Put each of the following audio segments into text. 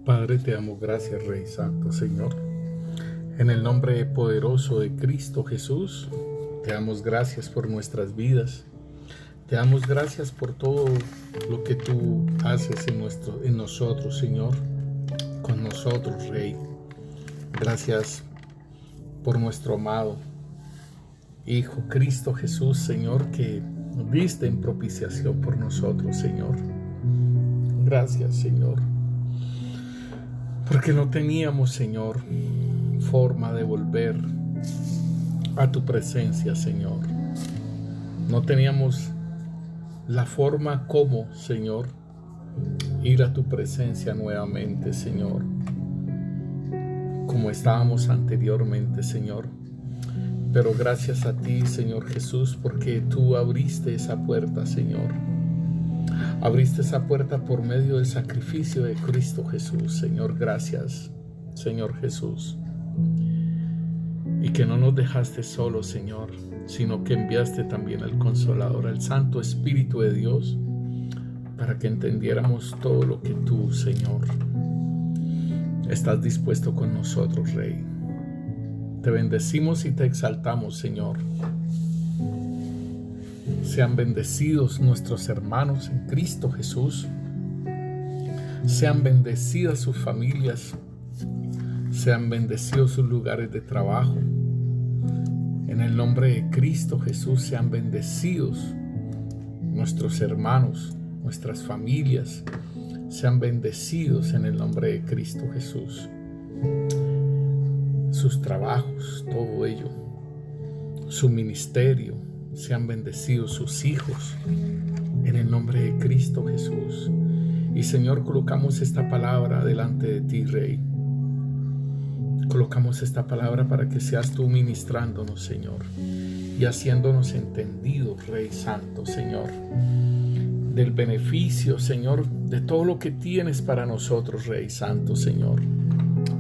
Padre, te damos gracias, Rey Santo, Señor. En el nombre poderoso de Cristo Jesús, te damos gracias por nuestras vidas. Te damos gracias por todo lo que tú haces en nosotros, Señor. Con nosotros, Rey. Gracias por nuestro amado Hijo Cristo Jesús, Señor, que viste en propiciación por nosotros, Señor. Gracias, Señor. Porque no teníamos, Señor, forma de volver a tu presencia, Señor. No teníamos la forma como, Señor, ir a tu presencia nuevamente, Señor, como estábamos anteriormente, Señor. Pero gracias a ti, Señor Jesús, porque tú abriste esa puerta, Señor. Abriste esa puerta por medio del sacrificio de Cristo Jesús, Señor. Gracias, Señor Jesús. Y que no nos dejaste solos, Señor, sino que enviaste también al Consolador, al Santo Espíritu de Dios, para que entendiéramos todo lo que tú, Señor, estás dispuesto con nosotros, Rey. Te bendecimos y te exaltamos, Señor. Sean bendecidos nuestros hermanos en Cristo Jesús. Sean bendecidas sus familias. Sean bendecidos sus lugares de trabajo. En el nombre de Cristo Jesús, sean bendecidos nuestros hermanos, nuestras familias. Sean bendecidos en el nombre de Cristo Jesús. Sus trabajos, todo ello, su ministerio, sean bendecidos sus hijos en el nombre de Cristo Jesús. Y Señor, colocamos esta palabra delante de ti, Rey. Colocamos esta palabra para que seas tú ministrándonos, Señor, y haciéndonos entendidos, Rey Santo, Señor, del beneficio, Señor, de todo lo que tienes para nosotros, Rey Santo, Señor.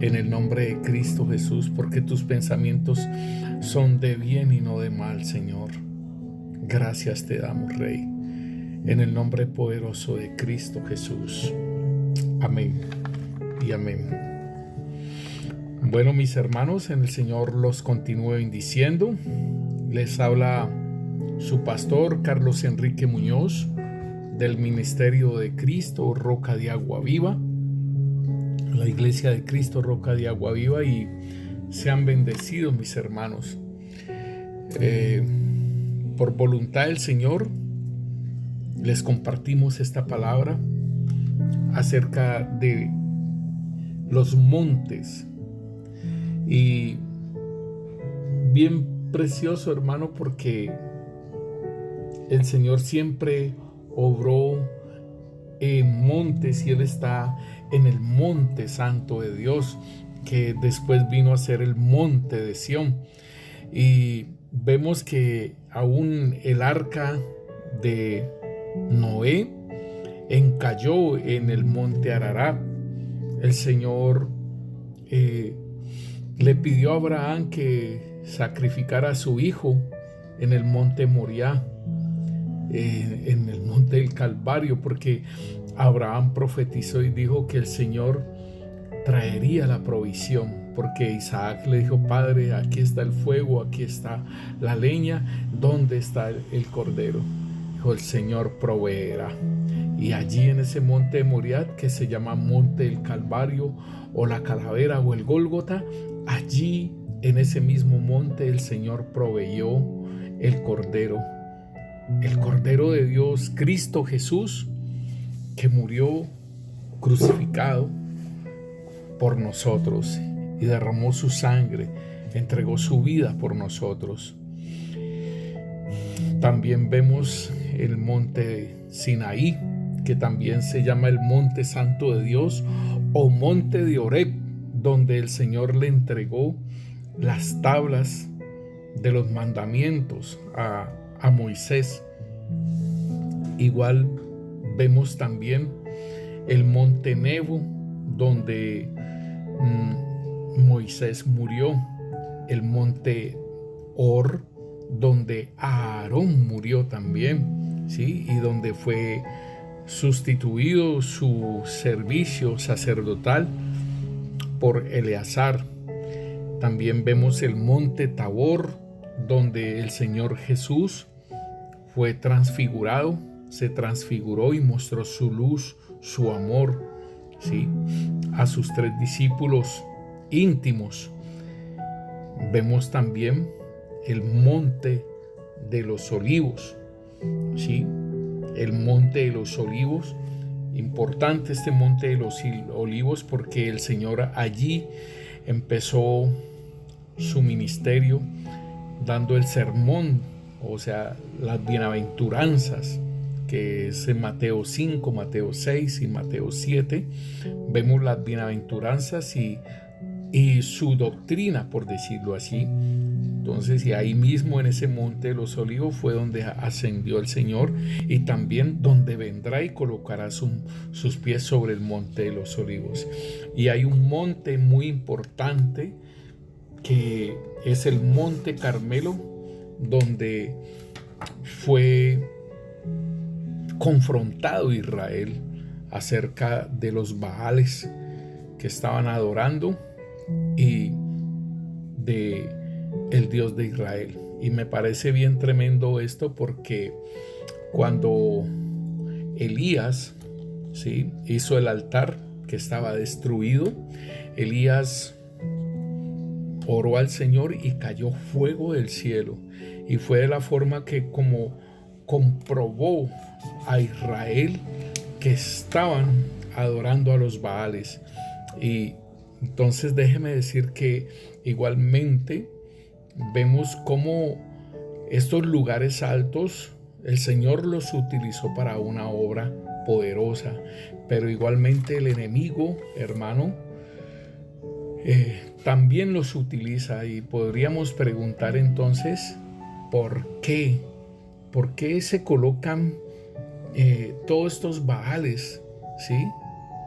En el nombre de Cristo Jesús, porque tus pensamientos son de bien y no de mal, Señor. Gracias te damos, Rey, en el nombre poderoso de Cristo Jesús. Amén y amén. Bueno, mis hermanos, en el Señor los continúo bendiciendo. Les habla su pastor Carlos Enrique Muñoz, del Ministerio de Cristo Roca de Agua Viva, la Iglesia de Cristo Roca de Agua Viva, y sean bendecidos, mis hermanos. Por voluntad del Señor les compartimos esta palabra acerca de los montes, y bien precioso, hermano, porque el Señor siempre obró en montes, y Él está en el monte santo de Dios, que después vino a ser el monte de Sión. Y vemos que aún el arca de Noé encalló en el monte Ararat. El Señor le pidió a Abraham que sacrificara a su hijo en el monte Moriah, en el monte del Calvario, porque Abraham profetizó y dijo que el Señor traería la provisión, porque Isaac le dijo: Padre, aquí está el fuego, aquí está la leña, ¿dónde está el cordero? Dijo: el Señor proveerá. Y allí en ese monte de Moriah, que se llama monte del Calvario, o la calavera, o el Gólgota, allí en ese mismo monte el Señor proveyó el cordero de Dios, Cristo Jesús, que murió crucificado por nosotros y derramó su sangre, entregó su vida por nosotros. También vemos el monte Sinaí, que también se llama el monte santo de Dios, o monte de Horeb, donde el Señor le entregó las tablas de los mandamientos a Moisés. Igual vemos también el monte Nebo, donde Moisés murió, el monte Hor, donde Aarón murió también, ¿sí? Y donde fue sustituido su servicio sacerdotal por Eleazar. También vemos el monte Tabor, donde el Señor Jesús fue transfigurado, se transfiguró y mostró su luz, su amor, ¿sí?, a sus 3 discípulos íntimos. Vemos también el monte de los olivos, ¿sí?, el monte de los olivos. Importante este monte de los olivos porque el Señor allí empezó su ministerio dando el sermón, o sea, las bienaventuranzas, que es en Mateo 5, Mateo 6 y Mateo 7. Vemos las bienaventuranzas y su doctrina, por decirlo así. Entonces, y ahí mismo en ese monte de los olivos fue donde ascendió el Señor, y también donde vendrá y colocará sus pies sobre el monte de los olivos. Y hay un monte muy importante que es el monte Carmelo, donde fue confrontado Israel acerca de los Baales que estaban adorando y de el Dios de Israel. Y me parece bien tremendo esto porque cuando Elías, ¿sí?, hizo el altar que estaba destruido, Elías oró al Señor y cayó fuego del cielo, y fue de la forma que como comprobó a Israel que estaban adorando a los Baales. Y entonces déjeme decir que igualmente vemos cómo estos lugares altos el Señor los utilizó para una obra poderosa, pero igualmente el enemigo, hermano, también los utiliza. Y podríamos preguntar entonces, ¿por qué? ¿Por qué se colocan todos estos Baales, ¿sí?,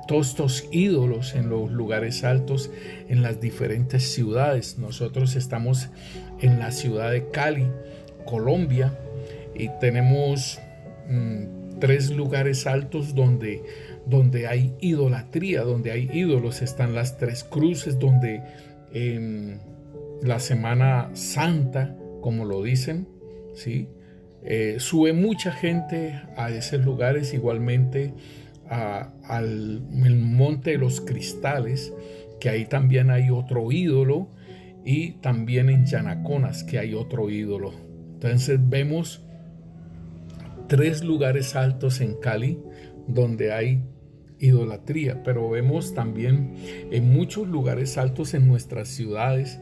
todos estos ídolos en los lugares altos en las diferentes ciudades? Nosotros estamos en la ciudad de Cali, Colombia, y tenemos 3 lugares altos donde hay idolatría, donde hay ídolos. Están las 3 cruces, donde en la Semana Santa, como lo dicen, ¿sí?, sube mucha gente a esos lugares. Igualmente al monte de los cristales, que ahí también hay otro ídolo, y también en Yanaconas, que hay otro ídolo. Entonces vemos 3 lugares altos en Cali donde hay idolatría, pero vemos también en muchos lugares altos en nuestras ciudades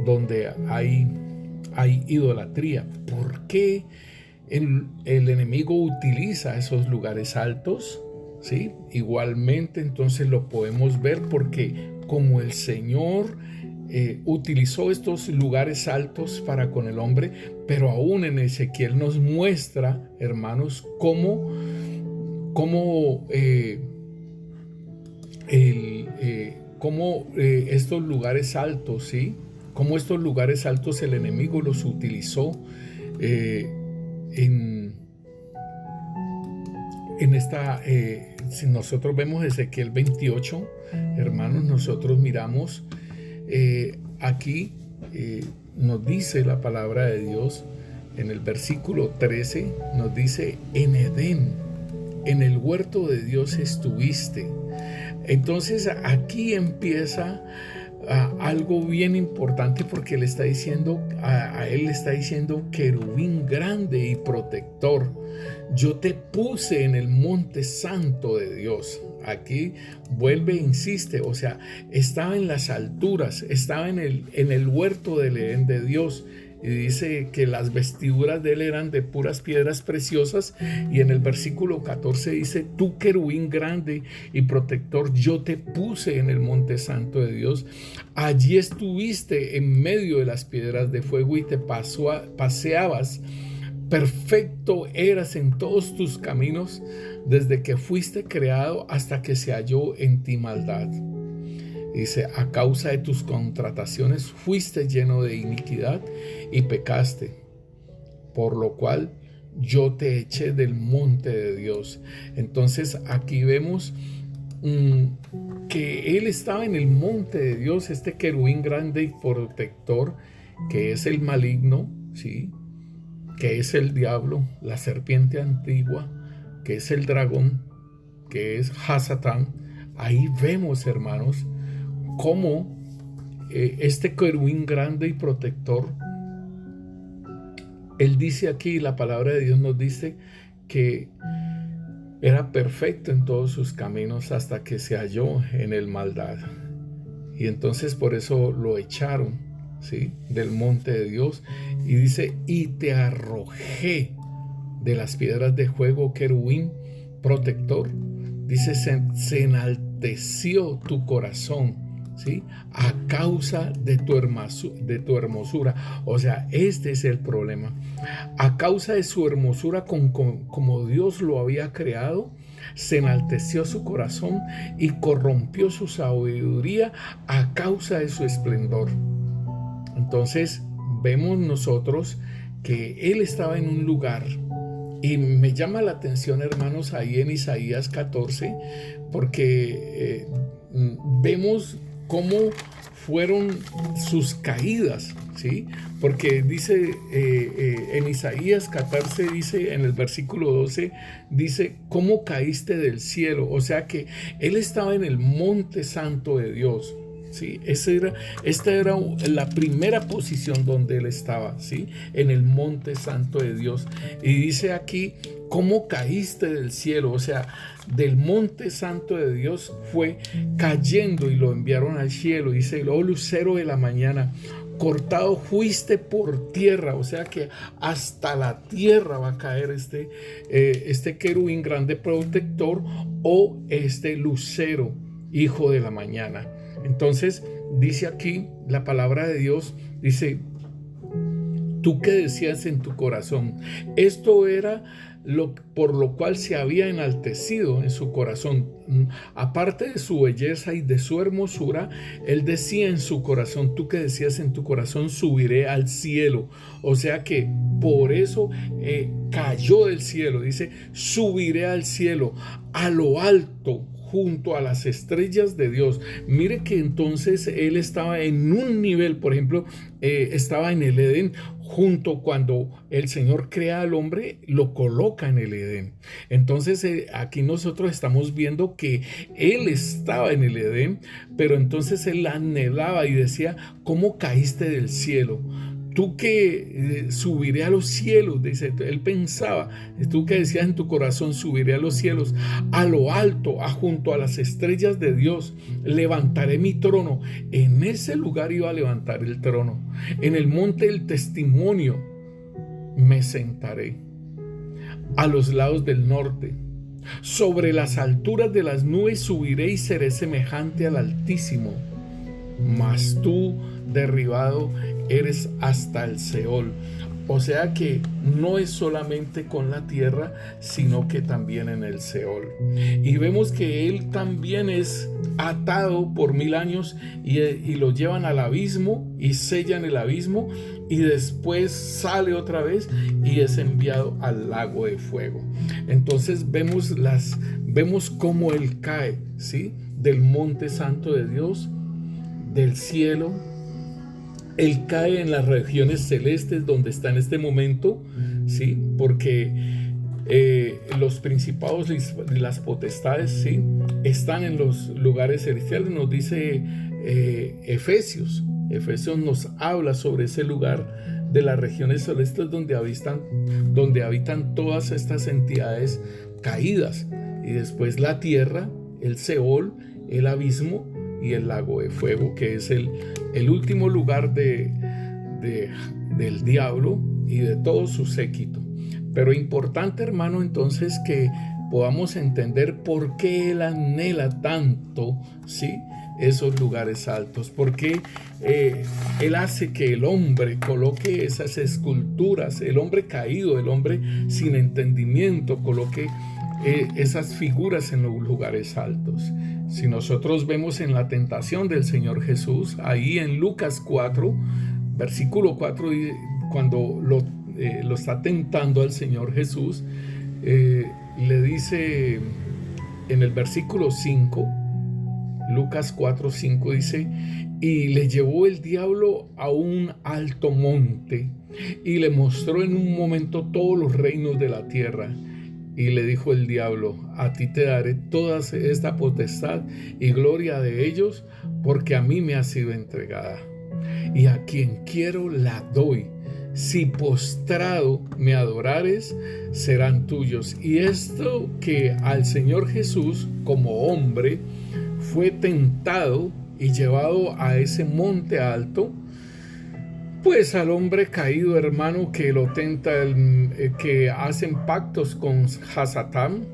donde hay idolatría. ¿Por qué el enemigo utiliza esos lugares altos? ¿Sí? Igualmente entonces lo podemos ver porque como el Señor utilizó estos lugares altos para con el hombre, pero aún en Ezequiel nos muestra, hermanos, cómo estos lugares altos, ¿sí?, cómo estos lugares altos el enemigo los utilizó si nosotros vemos Ezequiel 28, hermanos, nosotros miramos aquí nos dice la palabra de Dios en el versículo 13, nos dice: en Edén, en el huerto de Dios estuviste. Entonces aquí empieza algo bien importante, porque le está diciendo a él le está diciendo querubín grande y protector. Yo te puse en el monte santo de Dios. Aquí vuelve e insiste, o sea, estaba en las alturas, estaba en el huerto del Edén de Dios. Y dice que las vestiduras de él eran de puras piedras preciosas. Y en el versículo 14 dice: tú, querubín grande y protector, yo te puse en el monte santo de Dios. Allí estuviste en medio de las piedras de fuego y te paseabas. Perfecto eras en todos tus caminos, desde que fuiste creado hasta que se halló en ti maldad. Dice: a causa de tus contrataciones fuiste lleno de iniquidad y pecaste, por lo cual yo te eché del monte de Dios. Entonces aquí vemos que él estaba en el monte de Dios, este querubín grande y protector, que es el maligno, ¿sí? Que es el diablo, la serpiente antigua, que es el dragón, que es Hasatán. Ahí vemos, hermanos, cómo este querubín grande y protector, él dice aquí, la palabra de Dios nos dice que era perfecto en todos sus caminos hasta que se halló en el maldad. Y entonces por eso lo echaron, ¿sí?, del monte de Dios. Y dice, y te arrojé de las piedras de fuego, querubín protector. Dice, se enalteció tu corazón, ¿sí?, a causa de tu hermosura. O sea, este es el problema. A causa de su hermosura, como Dios lo había creado, se enalteció su corazón y corrompió su sabiduría a causa de su esplendor. Entonces vemos nosotros que él estaba en un lugar, y me llama la atención, hermanos, ahí en Isaías 14, porque vemos cómo fueron sus caídas, ¿sí? Porque dice en Isaías 14, dice en el versículo 12, dice, ¿cómo caíste del cielo? O sea que él estaba en el monte santo de Dios, ¿sí? Esta era la primera posición donde él estaba, ¿sí?, en el monte santo de Dios. Y dice aquí, ¿cómo caíste del cielo? O sea, del monte santo de Dios fue cayendo y lo enviaron al cielo. Dice, oh lucero de la mañana, cortado fuiste por tierra. O sea que hasta la tierra va a caer este querubín grande protector, o este lucero, hijo de la mañana. Entonces dice aquí la palabra de Dios, dice, ¿tú qué decías en tu corazón? Esto era por lo cual se había enaltecido en su corazón. Aparte de su belleza y de su hermosura, él decía en su corazón, ¿tú qué decías en tu corazón? Subiré al cielo. O sea que por eso cayó del cielo. Dice, subiré al cielo, a lo alto, junto a las estrellas de Dios. Mire que entonces él estaba en un nivel, por ejemplo, estaba en el Edén, junto cuando el Señor crea al hombre, lo coloca en el Edén. Entonces aquí nosotros estamos viendo que él estaba en el Edén, pero entonces él anhelaba y decía, ¿cómo caíste del cielo? Tú que subiré a los cielos, dice, él pensaba, tú que decías en tu corazón, subiré a los cielos, a lo alto, junto a las estrellas de Dios, levantaré mi trono. En ese lugar iba a levantar el trono. En el monte del testimonio me sentaré, a los lados del norte. Sobre las alturas de las nubes subiré y seré semejante al Altísimo. Mas tú, derribado, eres hasta el Seol. O sea que no es solamente con la tierra, sino que también en el Seol. Y vemos que él también es atado por 1000 años y lo llevan al abismo y sellan el abismo, y después sale otra vez y es enviado al lago de fuego. Entonces vemos cómo él cae, ¿sí?, del monte santo de Dios, del cielo. Él cae en las regiones celestes donde está en este momento, ¿sí?, porque los principados y las potestades, ¿sí?, están en los lugares celestiales. Nos dice Efesios nos habla sobre ese lugar de las regiones celestes donde habitan todas estas entidades caídas, y después la tierra, el Seol, el abismo y el lago de fuego, que es el último lugar del diablo y de todo su séquito. Pero importante, hermano, entonces, que podamos entender por qué él anhela tanto, ¿sí?, esos lugares altos. Porque él hace que el hombre coloque esas esculturas, el hombre caído, el hombre sin entendimiento, coloque esas figuras en los lugares altos. Si nosotros vemos en la tentación del Señor Jesús, ahí en Lucas 4, versículo 4, cuando lo está tentando al Señor Jesús, le dice en el versículo 5, Lucas 4:5 dice: y le llevó el diablo a un alto monte y le mostró en un momento todos los reinos de la tierra. Y le dijo el diablo: a ti te daré toda esta potestad y gloria de ellos, porque a mí me ha sido entregada. Y a quien quiero la doy. Si postrado me adorares, serán tuyos. Y esto que al Señor Jesús, como hombre, fue tentado y llevado a ese monte alto, pues al hombre caído, hermano, que lo tenta, que hacen pactos con Hasatán.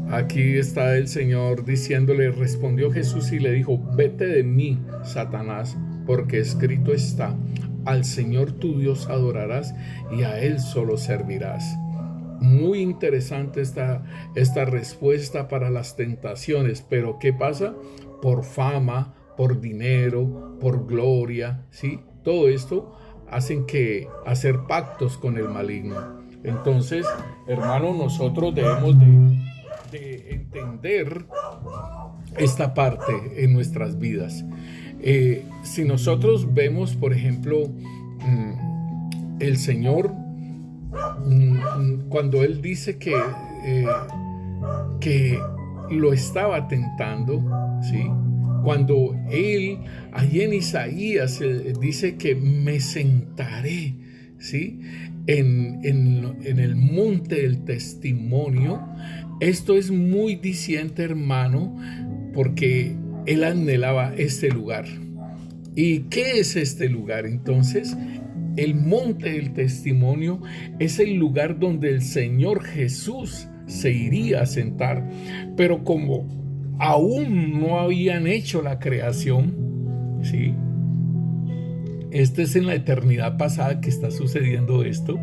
Aquí está el Señor diciéndole: respondió Jesús y le dijo: vete de mí, Satanás, porque escrito está: al Señor tu Dios adorarás y a Él solo servirás. Muy interesante esta respuesta para las tentaciones, pero ¿qué pasa? Por fama, por dinero, por gloria, ¿sí? Todo esto hacen que hacer pactos con el maligno. Entonces, hermano, nosotros debemos de entender esta parte en nuestras vidas. Si nosotros vemos, por ejemplo, el Señor, cuando Él dice que lo estaba tentando, ¿sí? Cuando Él, allí en Isaías, dice que me sentaré, ¿sí? En el monte del testimonio. Esto es muy diciente, hermano, porque Él anhelaba este lugar. ¿Y qué es este lugar? Entonces, el monte del testimonio es el lugar donde el Señor Jesús se iría a sentar. Pero como aún no habían hecho la creación, ¿sí? Este es en la eternidad pasada que está sucediendo esto,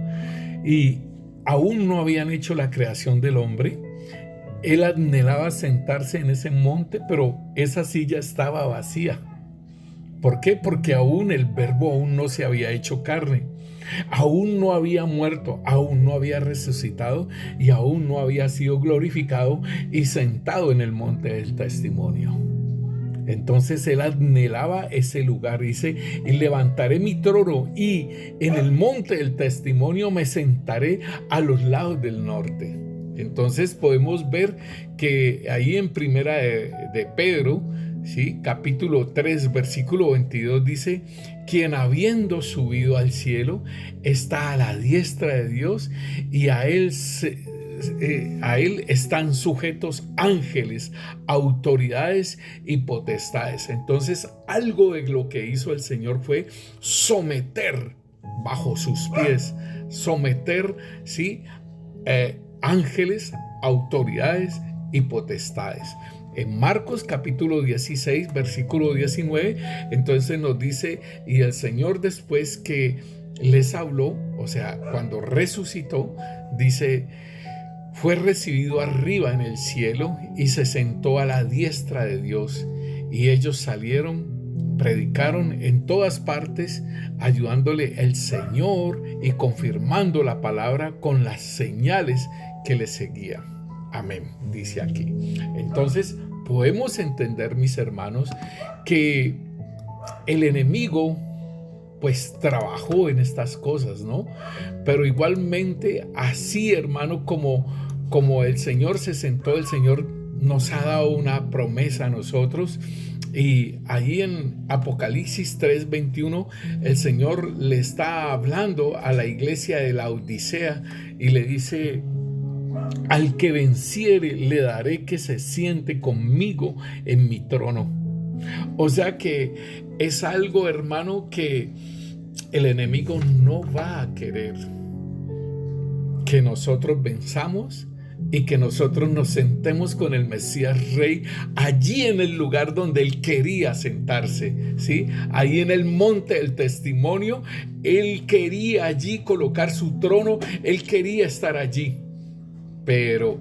y aún no habían hecho la creación del hombre. Él anhelaba sentarse en ese monte, pero esa silla estaba vacía. ¿Por qué? Porque aún el Verbo aún no se había hecho carne, aún no había muerto, aún no había resucitado y aún no había sido glorificado y sentado en el monte del testimonio. Entonces Él anhelaba ese lugar. Dice: y levantaré mi trono y en el monte del testimonio me sentaré a los lados del norte. Entonces podemos ver que ahí en primera de Pedro, ¿sí? Capítulo 3, versículo 22 dice: quien habiendo subido al cielo está a la diestra de Dios, y a él están sujetos ángeles, autoridades y potestades. Entonces, algo de lo que hizo el Señor fue someter bajo sus pies, someter, ¿sí? Ángeles, autoridades y potestades. En Marcos capítulo 16, versículo 19, entonces nos dice: y el Señor, después que les habló, o sea, cuando resucitó, dice, fue recibido arriba en el cielo y se sentó a la diestra de Dios. Y ellos salieron, predicaron en todas partes, ayudándole el Señor y confirmando la palabra con las señales que le seguían. Amén, dice aquí. Entonces podemos entender, mis hermanos, que el enemigo pues trabajó en estas cosas, ¿no? Pero igualmente así, hermano, como el Señor se sentó, el Señor nos ha dado una promesa a nosotros. Y ahí en Apocalipsis 3:21 el Señor le está hablando a la iglesia de la Odisea y le dice: al que venciere le daré que se siente conmigo en mi trono. O sea que es algo, hermano, que el enemigo no va a querer que nosotros venzamos y que nosotros nos sentemos con el Mesías Rey allí en el lugar donde Él quería sentarse, ¿sí? Ahí en el monte del testimonio, Él quería allí colocar su trono, Él quería estar allí. Pero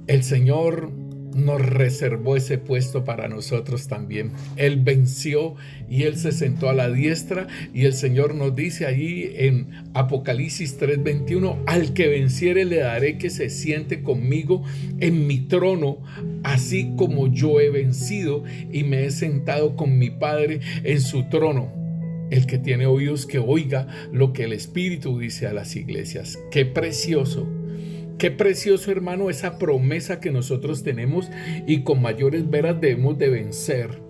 el Señor nos reservó ese puesto para nosotros también. Él venció y Él se sentó a la diestra, y el Señor nos dice allí en Apocalipsis 3:21: al que venciere le daré que se siente conmigo en mi trono, así como yo he vencido y me he sentado con mi Padre en su trono. El que tiene oídos que oiga lo que el Espíritu dice a las iglesias. ¡Qué precioso! Qué precioso, hermano, esa promesa que nosotros tenemos, y con mayores veras debemos de vencer.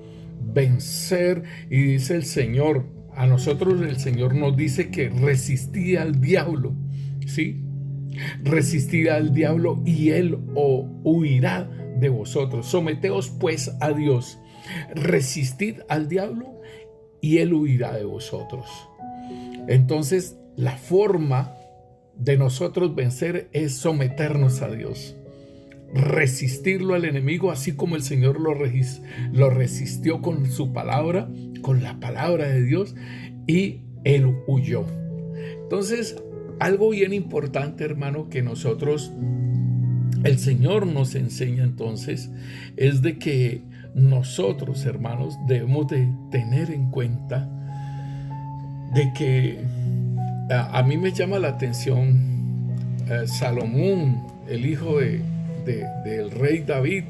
Vencer, y dice el Señor, a nosotros el Señor nos dice que resistid al diablo, ¿sí? Resistid al diablo y él huirá de vosotros. Someteos pues a Dios. Resistid al diablo y él huirá de vosotros. Entonces, la forma de nosotros vencer es someternos a Dios, resistirlo al enemigo, así como el Señor lo resistió con su palabra, con la palabra de Dios, y él huyó. Entonces, algo bien importante, hermano, que nosotros, el Señor nos enseña entonces, es de que nosotros, hermanos, debemos de tener en cuenta de que a mí me llama la atención Salomón, el hijo del rey David.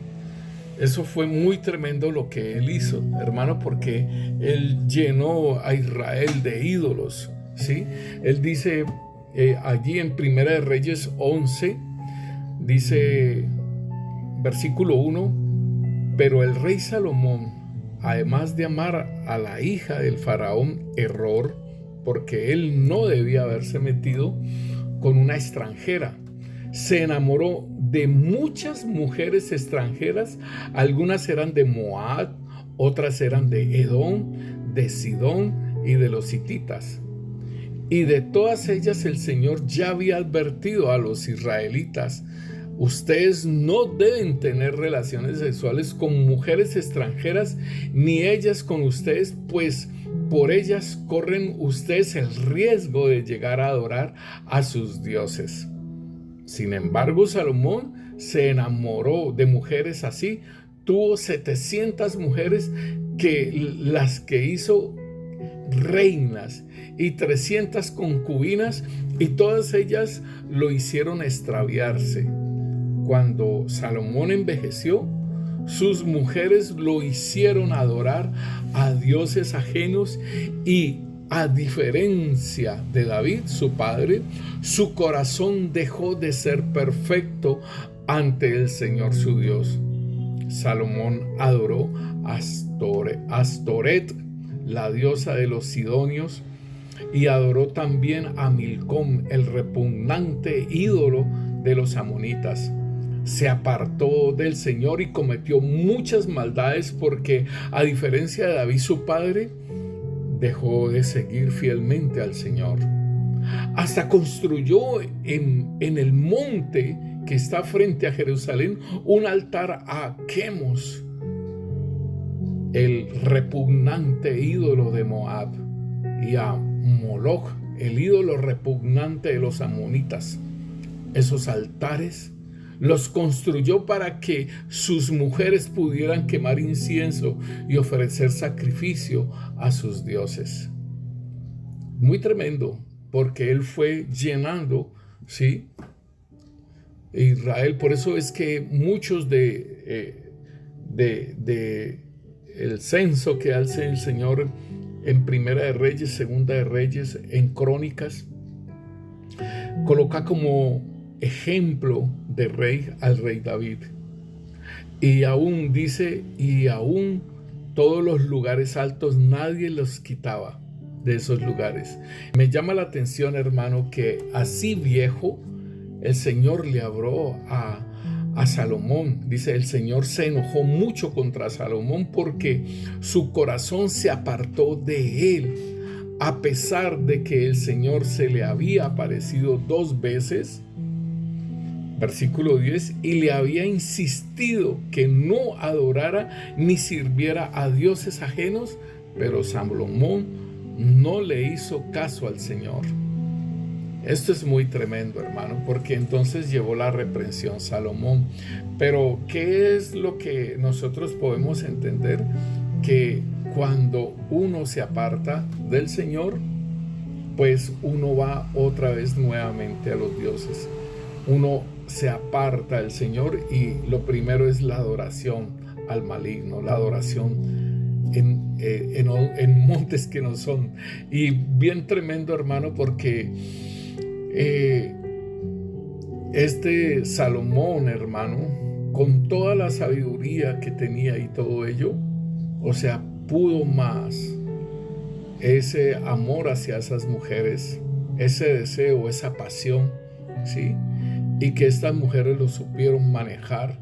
Eso fue muy tremendo lo que él hizo, hermano, porque él llenó a Israel de ídolos, ¿sí? Él dice allí en Primera de Reyes 11, dice, versículo 1: pero el rey Salomón, además de amar a la hija del faraón, porque él no debía haberse metido con una extranjera, se enamoró de muchas mujeres extranjeras. Algunas eran de Moab, otras eran de Edom, de Sidón y de los hititas. Y de todas ellas el Señor ya había advertido a los israelitas: ustedes no deben tener relaciones sexuales con mujeres extranjeras, ni ellas con ustedes, pues por ellas corren ustedes el riesgo de llegar a adorar a sus dioses. Sin embargo, Salomón se enamoró de mujeres así. Tuvo 700 mujeres las que hizo reinas, y 300 concubinas, y todas ellas lo hicieron extraviarse. Cuando Salomón envejeció, sus mujeres lo hicieron adorar a dioses ajenos, y a diferencia de David, su padre, su corazón dejó de ser perfecto ante el Señor su Dios. Salomón adoró a Astoret, la diosa de los sidonios, y adoró también a Milcom, el repugnante ídolo de los amonitas. Se apartó del Señor y cometió muchas maldades, porque a diferencia de David su padre, dejó de seguir fielmente al Señor. Hasta construyó en el monte que está frente a Jerusalén un altar a Quemos, el repugnante ídolo de Moab, y a Moloch, el ídolo repugnante de los amonitas. Esos altares los construyó para que sus mujeres pudieran quemar incienso y ofrecer sacrificio a sus dioses. Muy tremendo, porque él fue llenando, ¿sí?, Israel. Por eso es que muchos de el censo que hace el Señor en Primera de Reyes, Segunda de Reyes, en Crónicas, coloca como ejemplo de rey al rey David. Y aún dice, y aún todos los lugares altos nadie los quitaba de esos lugares. Me llama la atención, hermano, que así viejo el Señor le habló a Salomón. Dice, el Señor se enojó mucho contra Salomón porque su corazón se apartó de él, a pesar de que el Señor se le había aparecido 2 veces. Versículo 10, y le había insistido que no adorara ni sirviera a dioses ajenos, pero Salomón no le hizo caso al Señor. Esto es muy tremendo, hermano, porque entonces llevó la reprensión Salomón. Pero, ¿qué es lo que nosotros podemos entender? Que cuando uno se aparta del Señor, pues uno va otra vez nuevamente a los dioses. Uno se aparta del Señor y lo primero es la adoración al maligno, la adoración en montes que no son. Y bien tremendo, hermano, porque este Salomón, hermano, con toda la sabiduría que tenía y todo ello, o sea, pudo más ese amor hacia esas mujeres, ese deseo, esa pasión, ¿sí? Y que estas mujeres lo supieron manejar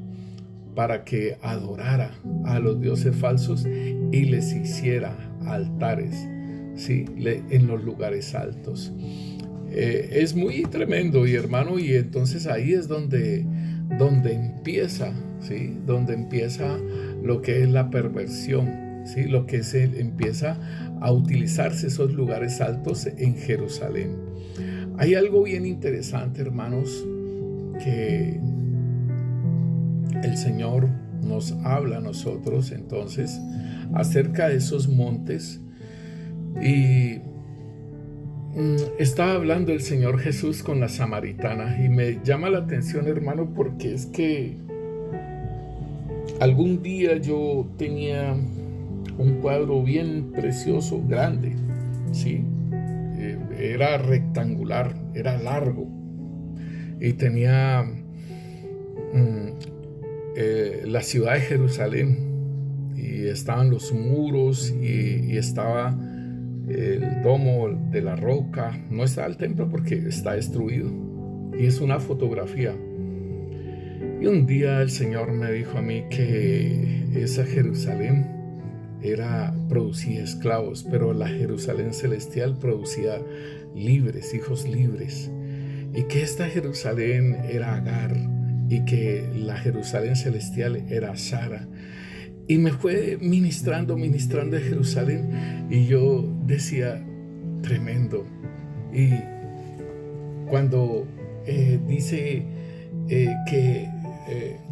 para que adorara a los dioses falsos y les hiciera altares, ¿sí? En los lugares altos. Es muy tremendo, y hermano, y entonces ahí es donde empieza, ¿sí? Donde empieza lo que es la perversión, ¿sí? Lo que empieza a utilizarse esos lugares altos en Jerusalén. Hay algo bien interesante, hermanos, que el Señor nos habla a nosotros entonces acerca de esos montes. Y estaba hablando el Señor Jesús con la samaritana, y me llama la atención, hermano, porque es que algún día yo tenía un cuadro bien precioso, grande, ¿sí? Era rectangular, era largo, y tenía la ciudad de Jerusalén, y estaban los muros, y estaba el domo de la roca. No está el templo porque está destruido, y es una fotografía. Y un día el Señor me dijo a mí que esa Jerusalén producía esclavos, pero la Jerusalén celestial producía libres, hijos libres, y que esta Jerusalén era Agar, y que la Jerusalén celestial era Sara. Y me fue ministrando de Jerusalén, y yo decía, tremendo. Y cuando dice que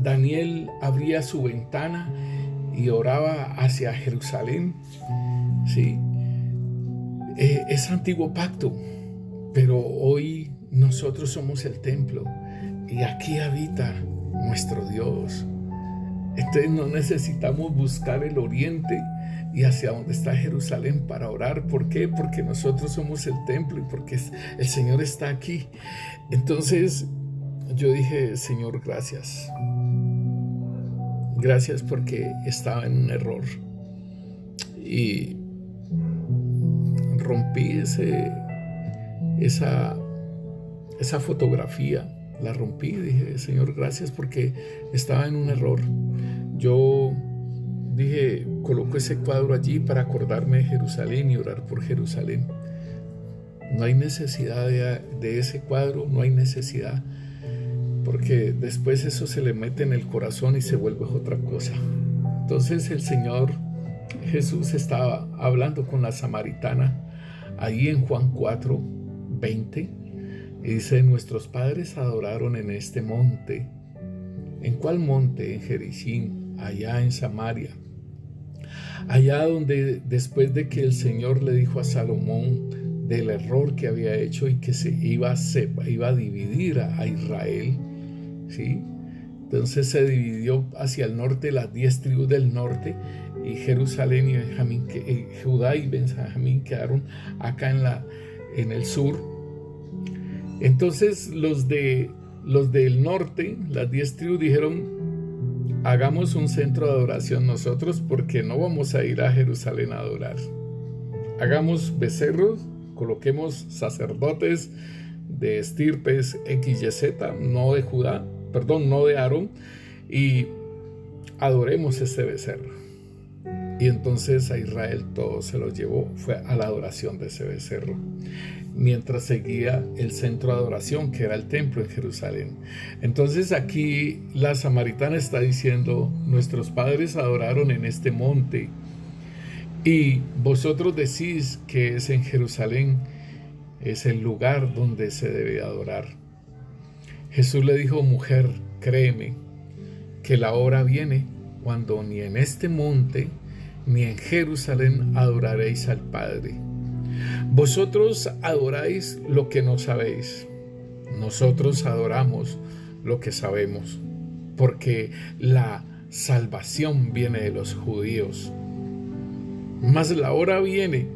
Daniel abría su ventana y oraba hacia Jerusalén, ¿sí? Es antiguo pacto, pero hoy nosotros somos el templo, y aquí habita nuestro Dios. Entonces no necesitamos buscar el oriente y hacia donde está Jerusalén para orar. ¿Por qué? Porque nosotros somos el templo, y porque el Señor está aquí. Entonces yo dije, Señor, gracias. Gracias, porque estaba en un error. Y rompí esa fotografía. La rompí y dije, Señor, gracias, porque estaba en un error. Yo dije, coloco ese cuadro allí para acordarme de Jerusalén y orar por Jerusalén. No hay necesidad de ese cuadro, no hay necesidad, porque después eso se le mete en el corazón y se vuelve otra cosa. Entonces el Señor Jesús estaba hablando con la samaritana ahí en Juan 4:20, y dice, nuestros padres adoraron en este monte. ¿En cuál monte? En Jericín, allá en Samaria. Allá donde, después de que el Señor le dijo a Salomón del error que había hecho y que se iba a dividir a Israel, ¿sí? Entonces se dividió hacia el norte, las 10 tribus del norte, y Jerusalén y Benjamín, Judá y Benjamín quedaron acá en el sur. Entonces los del norte, las 10 tribus, dijeron, hagamos un centro de adoración nosotros, porque no vamos a ir a Jerusalén a adorar. Hagamos becerros, coloquemos sacerdotes de estirpes X y Z, no de Judá, perdón, no de Aarón, y adoremos ese becerro. Y entonces a Israel todo se lo llevó, fue a la adoración de ese becerro, mientras seguía el centro de adoración, que era el templo en Jerusalén. Entonces aquí la samaritana está diciendo, nuestros padres adoraron en este monte, y vosotros decís que es en Jerusalén. es el lugar donde se debe adorar. Jesús le dijo: mujer, créeme que la hora viene cuando ni en este monte ni en Jerusalén adoraréis al Padre. Vosotros adoráis lo que no sabéis. Nosotros adoramos lo que sabemos, porque la salvación viene de los judíos. Mas la hora viene,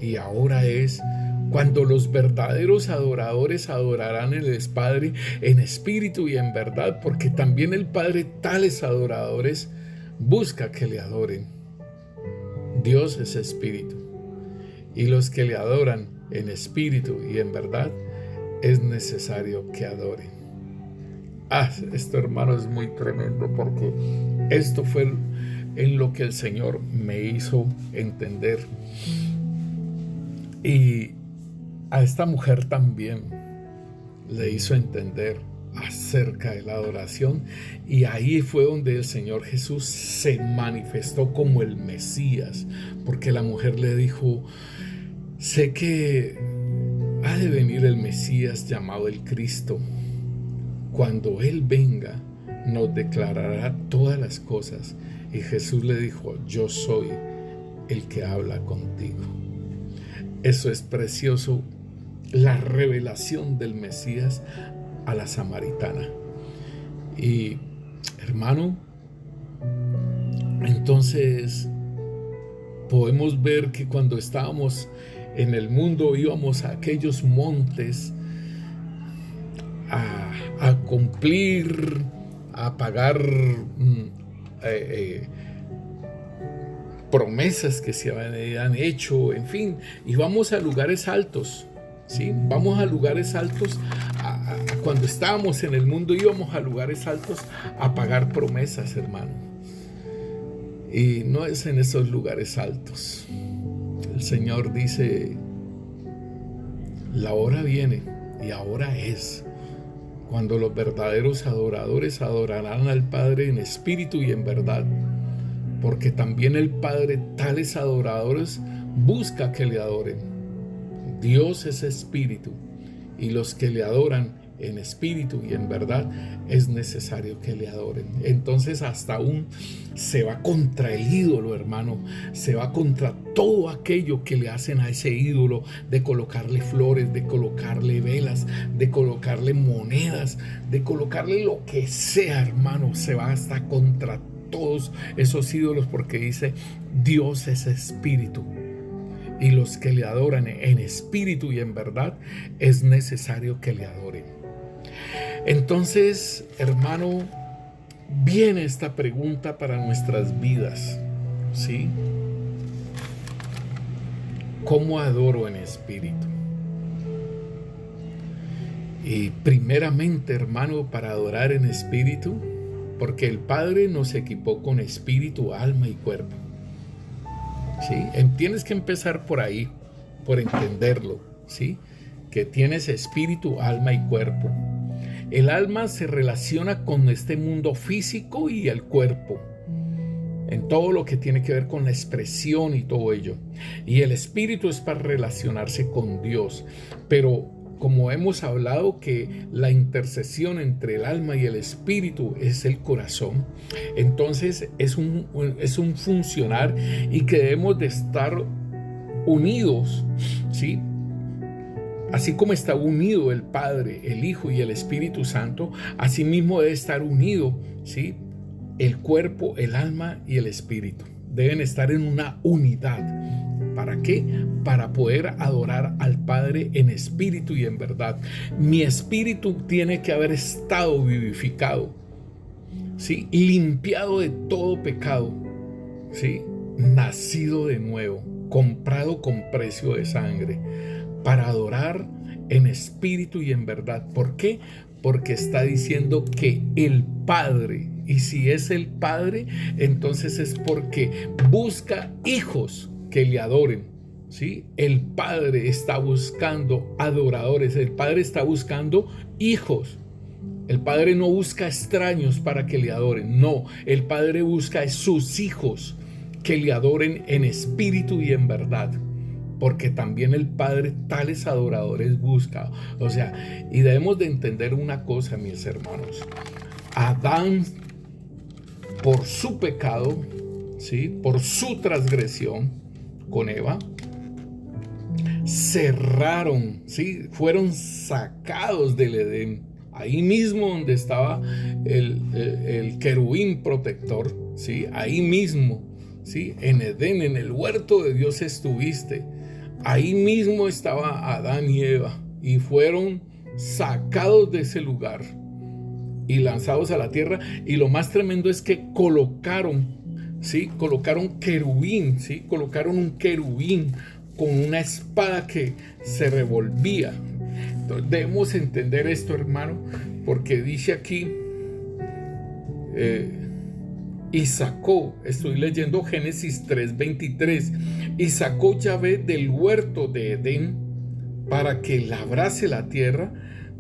y ahora es, cuando los verdaderos adoradores adorarán al Padre en espíritu y en verdad, porque también el Padre tales adoradores busca que le adoren. Dios es espíritu, y los que le adoran en espíritu y en verdad es necesario que adoren. Esto, hermano, es muy tremendo, porque esto fue en lo que el Señor me hizo entender. Y a esta mujer también le hizo entender acerca de la adoración, y ahí fue donde el Señor Jesús se manifestó como el Mesías, porque la mujer le dijo: sé que ha de venir el Mesías llamado el Cristo. Cuando Él venga, nos declarará todas las cosas. Y Jesús le dijo: yo soy el que habla contigo. Eso es precioso, la revelación del Mesías a la samaritana. Y, hermano, entonces podemos ver que cuando estábamos en el mundo íbamos a aquellos montes a cumplir, a pagar promesas que se habían hecho, en fin, y vamos a lugares altos, ¿sí? Vamos a lugares altos, cuando estábamos en el mundo íbamos a lugares altos a pagar promesas, hermano. Y no es en esos lugares altos. El Señor dice: la hora viene, y ahora es, cuando los verdaderos adoradores adorarán al Padre en espíritu y en verdad, porque también el Padre tales adoradores busca que le adoren. Dios es espíritu, y los que le adoran en espíritu y en verdad es necesario que le adoren. Entonces hasta aún se va contra el ídolo, hermano, se va contra todo aquello que le hacen a ese ídolo, de colocarle flores, de colocarle velas, de colocarle monedas, de colocarle lo que sea, hermano. Se va hasta contra todos esos ídolos, porque dice: Dios es espíritu, y los que le adoran en espíritu y en verdad es necesario que le adoren. Entonces, hermano, viene esta pregunta para nuestras vidas, ¿sí? ¿Cómo adoro en espíritu? Y primeramente, hermano, para adorar en espíritu, porque el Padre nos equipó con espíritu, alma y cuerpo, ¿sí? Tienes que empezar por ahí, por entenderlo, ¿sí? Que tienes espíritu, alma y cuerpo. El alma se relaciona con este mundo físico y el cuerpo, en todo lo que tiene que ver con la expresión y todo ello. Y el espíritu es para relacionarse con Dios. Pero como hemos hablado que la intercesión entre el alma y el espíritu es el corazón, entonces es un funcionar, y que debemos de estar unidos, ¿sí? Así como está unido el Padre, el Hijo y el Espíritu Santo, así mismo debe estar unido, ¿sí? El cuerpo, el alma y el espíritu. Deben estar en una unidad. ¿Para qué? Para poder adorar al Padre en espíritu y en verdad. Mi espíritu tiene que haber estado vivificado, ¿sí? Limpiado de todo pecado, ¿sí? Nacido de nuevo, comprado con precio de sangre, para adorar en espíritu y en verdad. ¿Por qué? Porque está diciendo que el Padre, y si es el Padre, entonces es porque busca hijos que le adoren, ¿sí? El Padre está buscando adoradores, el Padre está buscando hijos. El Padre no busca extraños para que le adoren, no, el Padre busca a sus hijos que le adoren en espíritu y en verdad. porque también el Padre tales adoradores busca. O sea, y debemos de entender una cosa, mis hermanos. Adán, por su pecado, ¿sí?, por su transgresión con Eva, cerraron, ¿sí?, fueron sacados del Edén, ahí mismo donde estaba el querubín protector, ¿sí?, ahí mismo, ¿sí?, en Edén, en el huerto de Dios estuviste, ahí mismo estaba Adán y Eva, y fueron sacados de ese lugar y lanzados a la tierra. Y lo más tremendo es que colocaron querubín, ¿sí?, colocaron un querubín con una espada que se revolvía. Entonces debemos entender esto, hermano, porque dice aquí, y sacó, estoy leyendo Génesis 3:23, y sacó Yahvé del huerto de Edén para que labrase la tierra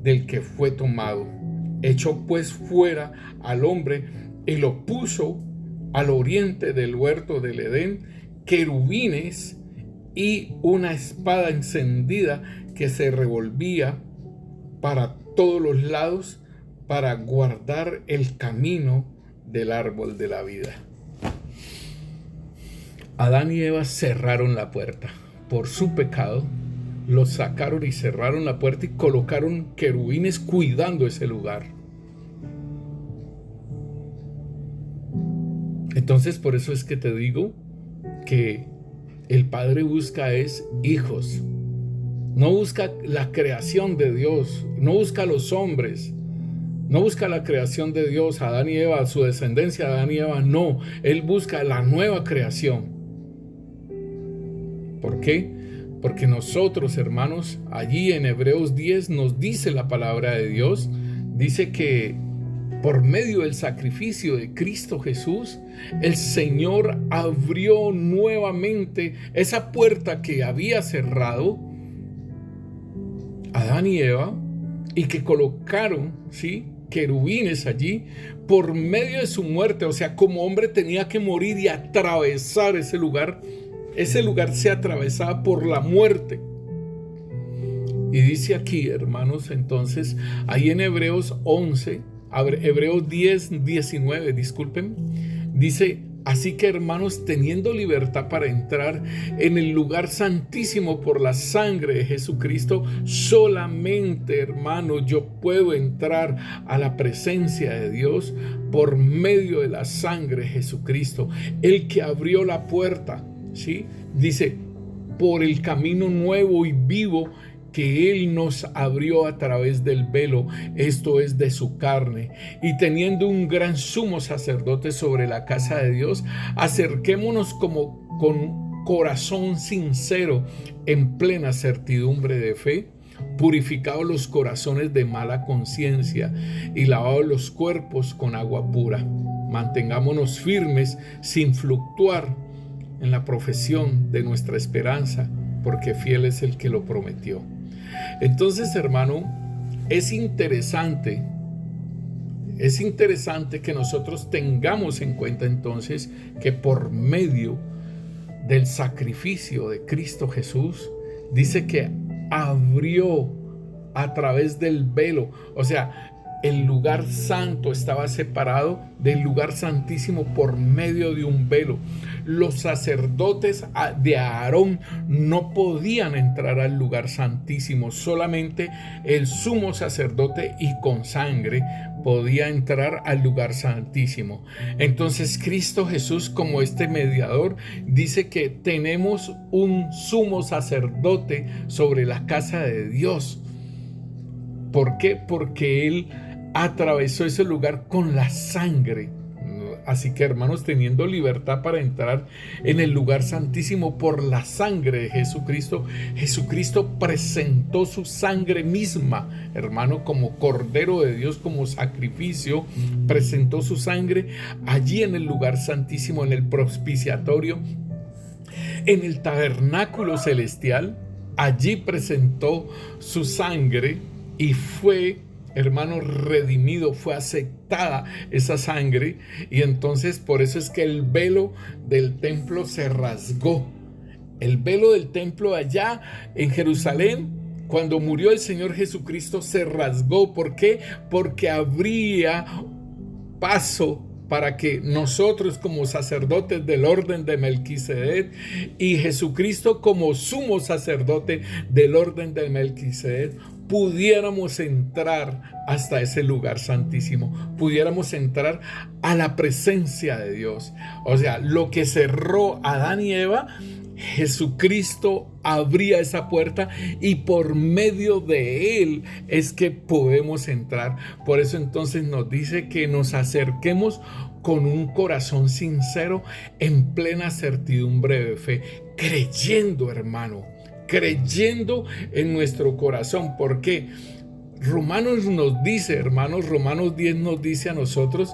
del que fue tomado. Echó pues fuera al hombre y lo puso al oriente del huerto del Edén, querubines y una espada encendida que se revolvía para todos los lados para guardar el camino del árbol de la vida. Adán y Eva cerraron la puerta por su pecado, los sacaron y cerraron la puerta y colocaron querubines cuidando ese lugar. Entonces, por eso es que te digo que el Padre busca hijos. No busca la creación de Dios, no busca a los hombres, no busca la creación de Dios, Adán y Eva, su descendencia, Adán y Eva, no. Él busca la nueva creación. ¿Por qué? Porque nosotros, hermanos, allí en Hebreos 10 nos dice la palabra de Dios, dice que por medio del sacrificio de Cristo Jesús, el Señor abrió nuevamente esa puerta que había cerrado Adán y Eva, y que colocaron, ¿sí?, querubines allí por medio de su muerte. O sea, como hombre tenía que morir y atravesar ese lugar. Ese lugar se atravesaba por la muerte. Y dice aquí, hermanos, entonces, ahí en Hebreos 10, 19, disculpen, dice: así que, hermanos, teniendo libertad para entrar en el lugar santísimo por la sangre de Jesucristo, solamente, hermano, yo puedo entrar a la presencia de Dios por medio de la sangre de Jesucristo, el que abrió la puerta, ¿sí? Dice, por el camino nuevo y vivo que Él nos abrió a través del velo, esto es, de su carne, y teniendo un gran sumo sacerdote sobre la casa de Dios, acerquémonos como con corazón sincero, en plena certidumbre de fe, purificados los corazones de mala conciencia y lavados los cuerpos con agua pura. Mantengámonos firmes sin fluctuar en la profesión de nuestra esperanza, porque fiel es el que lo prometió. Entonces, hermano, es interesante que nosotros tengamos en cuenta entonces que por medio del sacrificio de Cristo Jesús, dice que abrió a través del velo, o sea, el lugar santo estaba separado del lugar santísimo por medio de un velo. Los sacerdotes de Aarón no podían entrar al lugar santísimo, solamente el sumo sacerdote y con sangre podía entrar al lugar santísimo. Entonces Cristo Jesús, como este mediador, dice que tenemos un sumo sacerdote sobre la casa de Dios. ¿Por qué? Porque Él atravesó ese lugar con la sangre. Así que, hermanos, teniendo libertad para entrar en el lugar santísimo por la sangre de Jesucristo, Jesucristo presentó su sangre misma, hermano, como Cordero de Dios, como sacrificio, presentó su sangre allí en el lugar santísimo, en el propiciatorio, en el tabernáculo celestial. Allí presentó su sangre y fue, hermano, redimido, fue aceptada esa sangre, y entonces por eso es que el velo del templo se rasgó El velo del templo allá en Jerusalén, cuando murió el Señor Jesucristo, se rasgó. ¿Por qué? Porque habría paso para que nosotros, como sacerdotes del orden de Melquisedec, y Jesucristo como sumo sacerdote del orden de Melquisedec, pudiéramos entrar hasta ese lugar santísimo, pudiéramos entrar a la presencia de Dios. O sea, lo que cerró Adán y Eva, Jesucristo abría esa puerta y por medio de él es que podemos entrar. Por eso entonces nos dice que nos acerquemos con un corazón sincero, en plena certidumbre de fe, creyendo, hermano, creyendo en nuestro corazón. ¿Por qué? Romanos nos dice, hermanos, Romanos 10 nos dice a nosotros,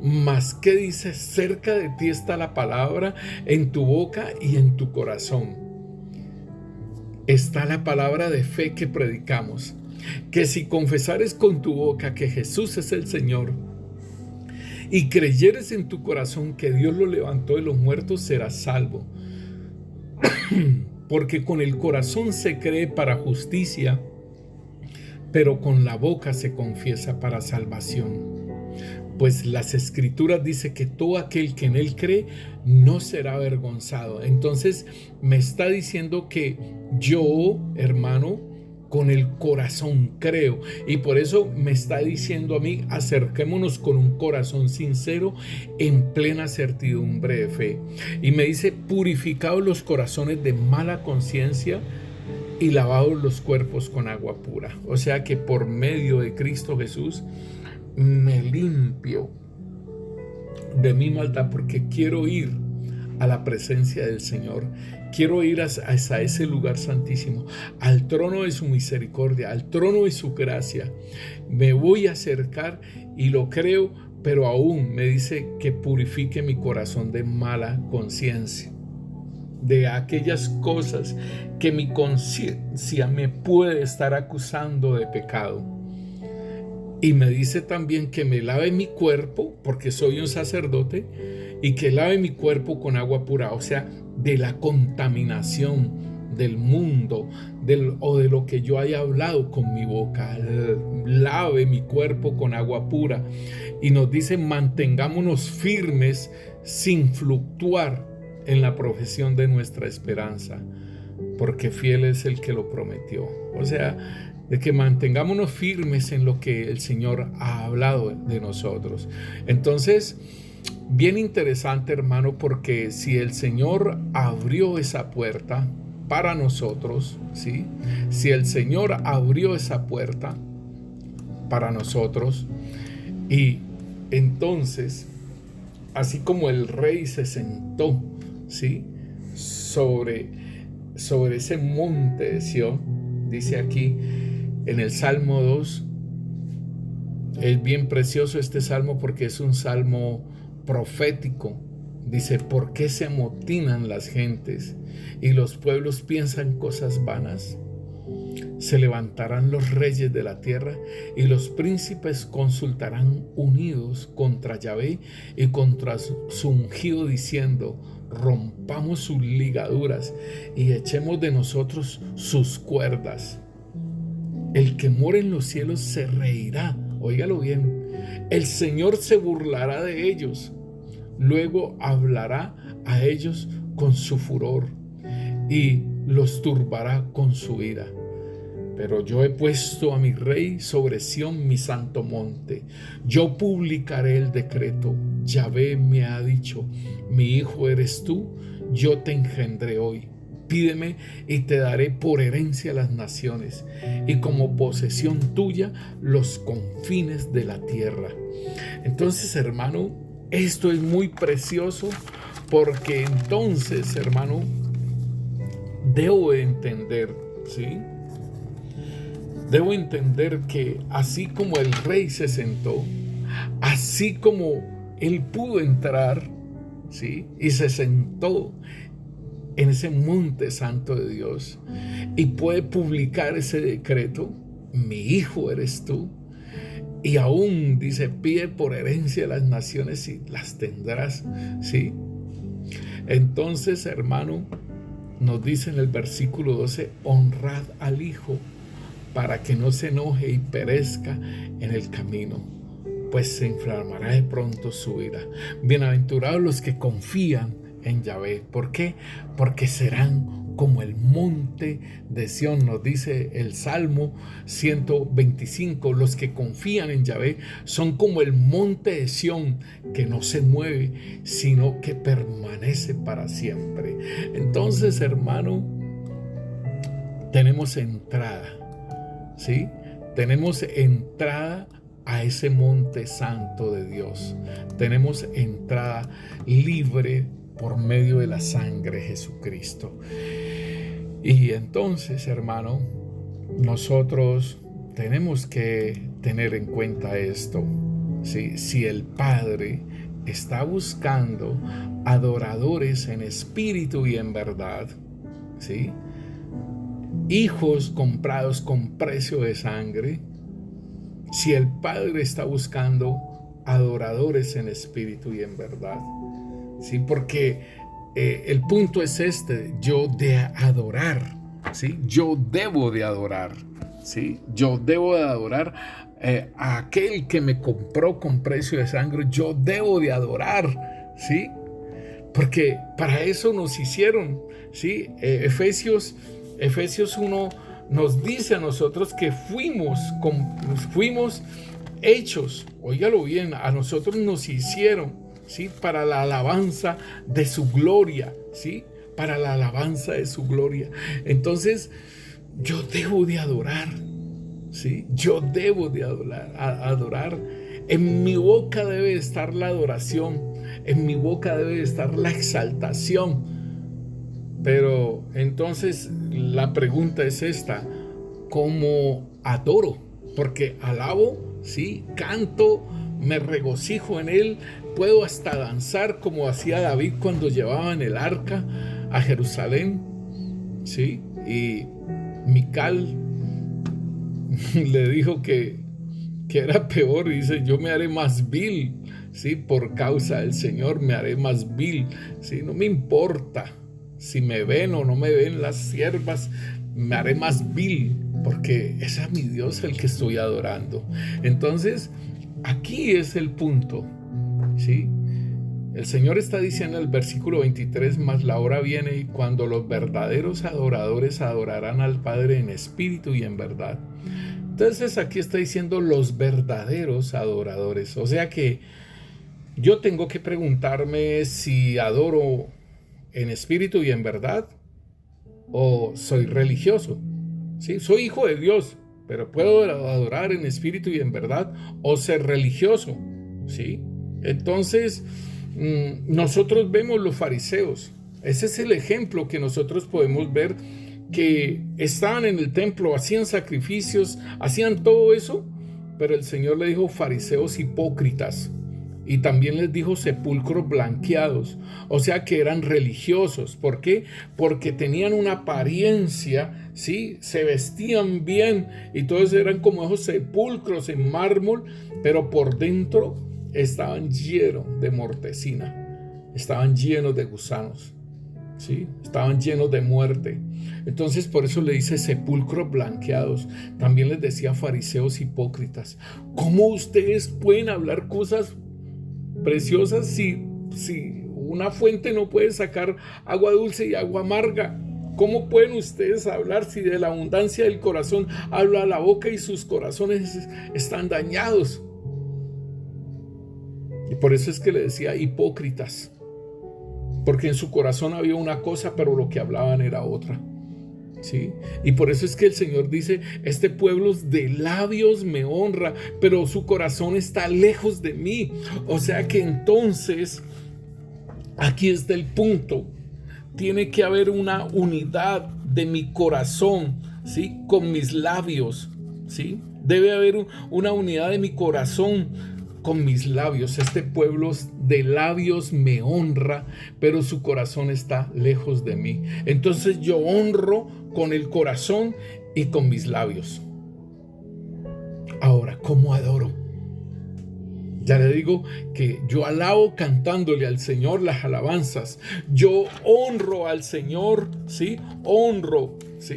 más que dice, cerca de ti está la palabra, en tu boca y en tu corazón. Está la palabra de fe que predicamos, que si confesares con tu boca que Jesús es el Señor y creyeres en tu corazón que Dios lo levantó de los muertos, serás salvo. Porque con el corazón se cree para justicia, pero con la boca se confiesa para salvación. Pues las Escrituras dicen que todo aquel que en él cree no será avergonzado. Entonces me está diciendo que yo, hermano, con el corazón creo, y por eso me está diciendo a mí, acerquémonos con un corazón sincero, en plena certidumbre de fe. Y me dice, purificados los corazones de mala conciencia y lavados los cuerpos con agua pura. O sea que por medio de Cristo Jesús me limpio de mi maldad, porque quiero ir a la presencia del Señor. Quiero ir hasta ese lugar santísimo, al trono de su misericordia, al trono de su gracia. Me voy a acercar y lo creo, pero aún me dice que purifique mi corazón de mala conciencia, de aquellas cosas que mi conciencia me puede estar acusando de pecado. Y me dice también que me lave mi cuerpo, porque soy un sacerdote, y que lave mi cuerpo con agua pura, o sea, de la contaminación del mundo, o de lo que yo haya hablado con mi boca. Lave mi cuerpo con agua pura. Y nos dice, mantengámonos firmes sin fluctuar en la profesión de nuestra esperanza, porque fiel es el que lo prometió. O sea, de que mantengámonos firmes en lo que el Señor ha hablado de nosotros. Entonces, bien interesante, hermano, porque si el Señor abrió esa puerta para nosotros, ¿sí? Si el Señor abrió esa puerta para nosotros, y entonces, así como el rey se sentó, ¿sí?, sobre ese monte de Sión, dice aquí en el Salmo 2, es bien precioso este salmo porque es un salmo profético. Dice, ¿por qué se amotinan las gentes y los pueblos piensan cosas vanas? Se levantarán los reyes de la tierra y los príncipes consultarán unidos contra Yahvé y contra su ungido, diciendo, rompamos sus ligaduras y echemos de nosotros sus cuerdas. El que mora en los cielos se reirá. Óigalo bien. El Señor se burlará de ellos. Luego hablará a ellos con su furor y los turbará con su ira. Pero yo he puesto a mi rey sobre Sión, mi santo monte. Yo publicaré el decreto. Yahvé me ha dicho, mi hijo eres tú, yo te engendré hoy. Pídeme y te daré por herencia las naciones y como posesión tuya los confines de la tierra. Entonces, hermano, esto es muy precioso, porque entonces, hermano, debo entender, ¿sí? Debo entender que así como el rey se sentó, así como él pudo entrar, ¿sí?, y se sentó en ese monte santo de Dios y puede publicar ese decreto, mi hijo eres tú, y aún dice, pide por herencia las naciones y las tendrás, ¿sí? Entonces, hermano, nos dice en el versículo 12, honrad al Hijo para que no se enoje y perezca en el camino, pues se inflamará de pronto su ira. Bienaventurados los que confían en Yahvé. ¿Por qué? Porque serán como el monte de Sión, nos dice el Salmo 125. Los que confían en Yahvé son como el monte de Sión, que no se mueve, sino que permanece para siempre. Entonces, hermano, tenemos entrada, ¿sí? Tenemos entrada a ese monte santo de Dios. Tenemos entrada libre por medio de la sangre de Jesucristo. Y entonces, hermano, nosotros tenemos que tener en cuenta esto, ¿sí? Si el Padre está buscando adoradores en espíritu y en verdad, ¿sí? Hijos comprados con precio de sangre, si el Padre está buscando adoradores en espíritu y en verdad, ¿sí? Porque el punto es este: yo de adorar, ¿sí? Yo debo de adorar, ¿sí? Yo debo de adorar a aquel que me compró con precio de sangre. Yo debo de adorar, ¿sí? Porque para eso nos hicieron, ¿sí? Efesios 1 nos dice a nosotros que fuimos hechos, óigalo bien, a nosotros nos hicieron, ¿sí? Para la alabanza de su gloria, ¿sí? Para la alabanza de su gloria. Entonces, yo debo de adorar, ¿sí? Yo debo de adorar. En mi boca debe estar la adoración, en mi boca debe estar la exaltación. Pero entonces la pregunta es esta: ¿cómo adoro? Porque alabo, ¿sí? Canto, me regocijo en él, puedo hasta danzar como hacía David cuando llevaban el arca a Jerusalén, ¿sí? Y Mical le dijo que era peor, y dice: yo me haré más vil, ¿sí? Por causa del Señor me haré más vil, ¿sí? No me importa si me ven o no me ven las siervas, me haré más vil, porque es a mi Dios el que estoy adorando. Entonces, aquí es el punto, ¿sí? El Señor está diciendo en el versículo 23, mas la hora viene y cuando los verdaderos adoradores adorarán al Padre en espíritu y en verdad. Entonces aquí está diciendo los verdaderos adoradores. O sea que yo tengo que preguntarme si adoro en espíritu y en verdad, o soy religioso, ¿sí? Soy hijo de Dios, pero puedo adorar en espíritu y en verdad, o ser religioso, ¿sí? Entonces, nosotros vemos los fariseos. Ese es el ejemplo que nosotros podemos ver, que estaban en el templo, hacían sacrificios, hacían todo eso, pero el Señor le dijo: fariseos hipócritas. Y también les dijo: sepulcros blanqueados. O sea que eran religiosos. ¿Por qué? Porque tenían una apariencia, ¿sí? Se vestían bien y todos eran como esos sepulcros en mármol, pero por dentro estaban llenos de mortecina, estaban llenos de gusanos, ¿sí? Estaban llenos de muerte. Entonces por eso le dice sepulcros blanqueados. También les decía fariseos hipócritas. ¿Cómo ustedes pueden hablar cosas preciosas si una fuente no puede sacar agua dulce y agua amarga? ¿Cómo pueden ustedes hablar si de la abundancia del corazón habla la boca y sus corazones están dañados? Y por eso es que le decía hipócritas, porque en su corazón había una cosa, pero lo que hablaban era otra, ¿sí? Y por eso es que el Señor dice: este pueblo de labios me honra, pero su corazón está lejos de mí. O sea que entonces aquí está el punto: tiene que haber una unidad de mi corazón, ¿sí? Con mis labios, ¿sí? Debe haber una unidad de mi corazón con mis labios. Este pueblo de labios me honra, pero su corazón está lejos de mí. Entonces yo honro con el corazón y con mis labios. Ahora, ¿cómo adoro? Ya le digo que yo alabo cantándole al Señor las alabanzas. Yo honro al Señor, ¿sí? Honro, ¿sí?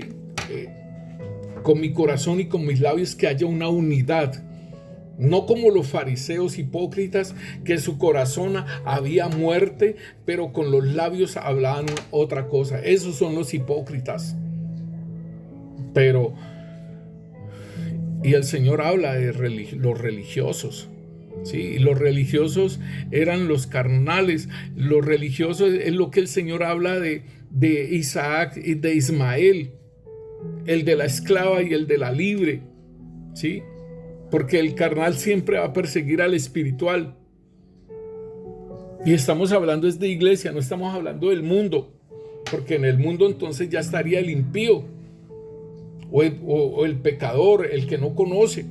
Con mi corazón y con mis labios que haya una unidad. No como los fariseos hipócritas, que en su corazón había muerte, pero con los labios hablaban otra cosa. Esos son los hipócritas. Y el Señor habla de los religiosos. Sí, y los religiosos eran los carnales. Los religiosos es lo que el Señor habla de Isaac y de Ismael, el de la esclava y el de la libre, ¿sí? Porque el carnal siempre va a perseguir al espiritual. Y estamos hablando es de iglesia, no estamos hablando del mundo, porque en el mundo entonces ya estaría el impío o el pecador, el que no conoce.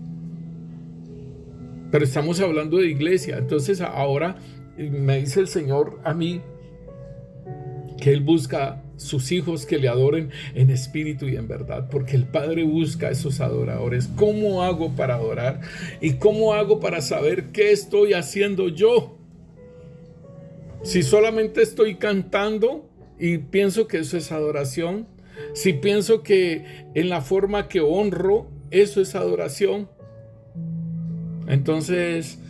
Pero estamos hablando de iglesia. Entonces ahora me dice el Señor a mí que Él busca sus hijos que le adoren en espíritu y en verdad, porque el Padre busca a esos adoradores. ¿Cómo hago para adorar? ¿Y cómo hago para saber qué estoy haciendo yo? Si solamente estoy cantando y pienso que eso es adoración, si pienso que en la forma que honro, eso es adoración, entonces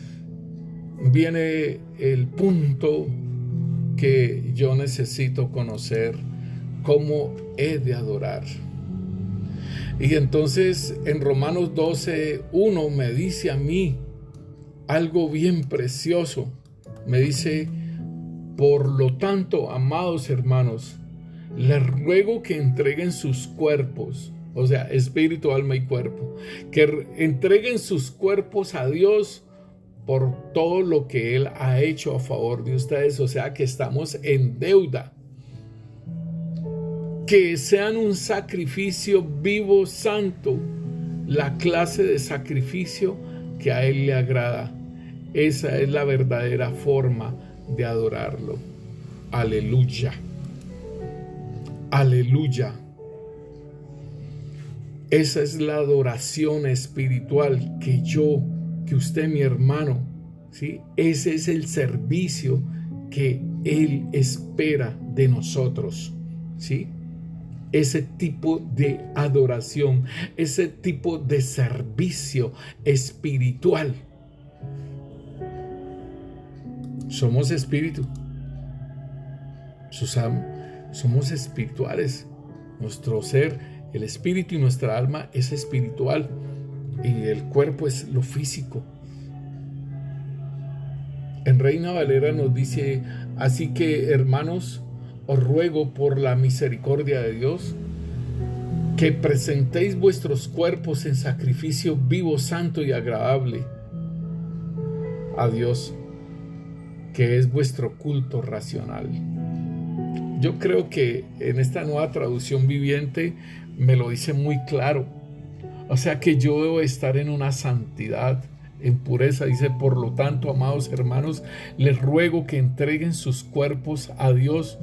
viene el punto que yo necesito conocer cómo he de adorar. Y entonces en Romanos 12:1 me dice a mí algo bien precioso. Me dice: por lo tanto, amados hermanos, les ruego que entreguen sus cuerpos, o sea, espíritu, alma y cuerpo, que entreguen sus cuerpos a Dios por todo lo que Él ha hecho a favor de ustedes. O sea, que estamos en deuda. Que sean un sacrificio vivo, santo, la clase de sacrificio que a Él le agrada. Esa es la verdadera forma de adorarlo. Aleluya. Aleluya. Esa es la adoración espiritual que usted, mi hermano, ¿sí? Ese es el servicio que Él espera de nosotros, ¿sí? Ese tipo de adoración, ese tipo de servicio espiritual. Somos espíritu. Somos espirituales. Nuestro ser, el espíritu y nuestra alma es espiritual. Y el cuerpo es lo físico. En Reina Valera nos dice: así que, hermanos, os ruego por la misericordia de Dios que presentéis vuestros cuerpos en sacrificio vivo, santo y agradable a Dios, que es vuestro culto racional. Yo creo que en esta nueva traducción viviente me lo dice muy claro. O sea que yo debo estar en una santidad, en pureza. Dice: por lo tanto, amados hermanos, les ruego que entreguen sus cuerpos a Dios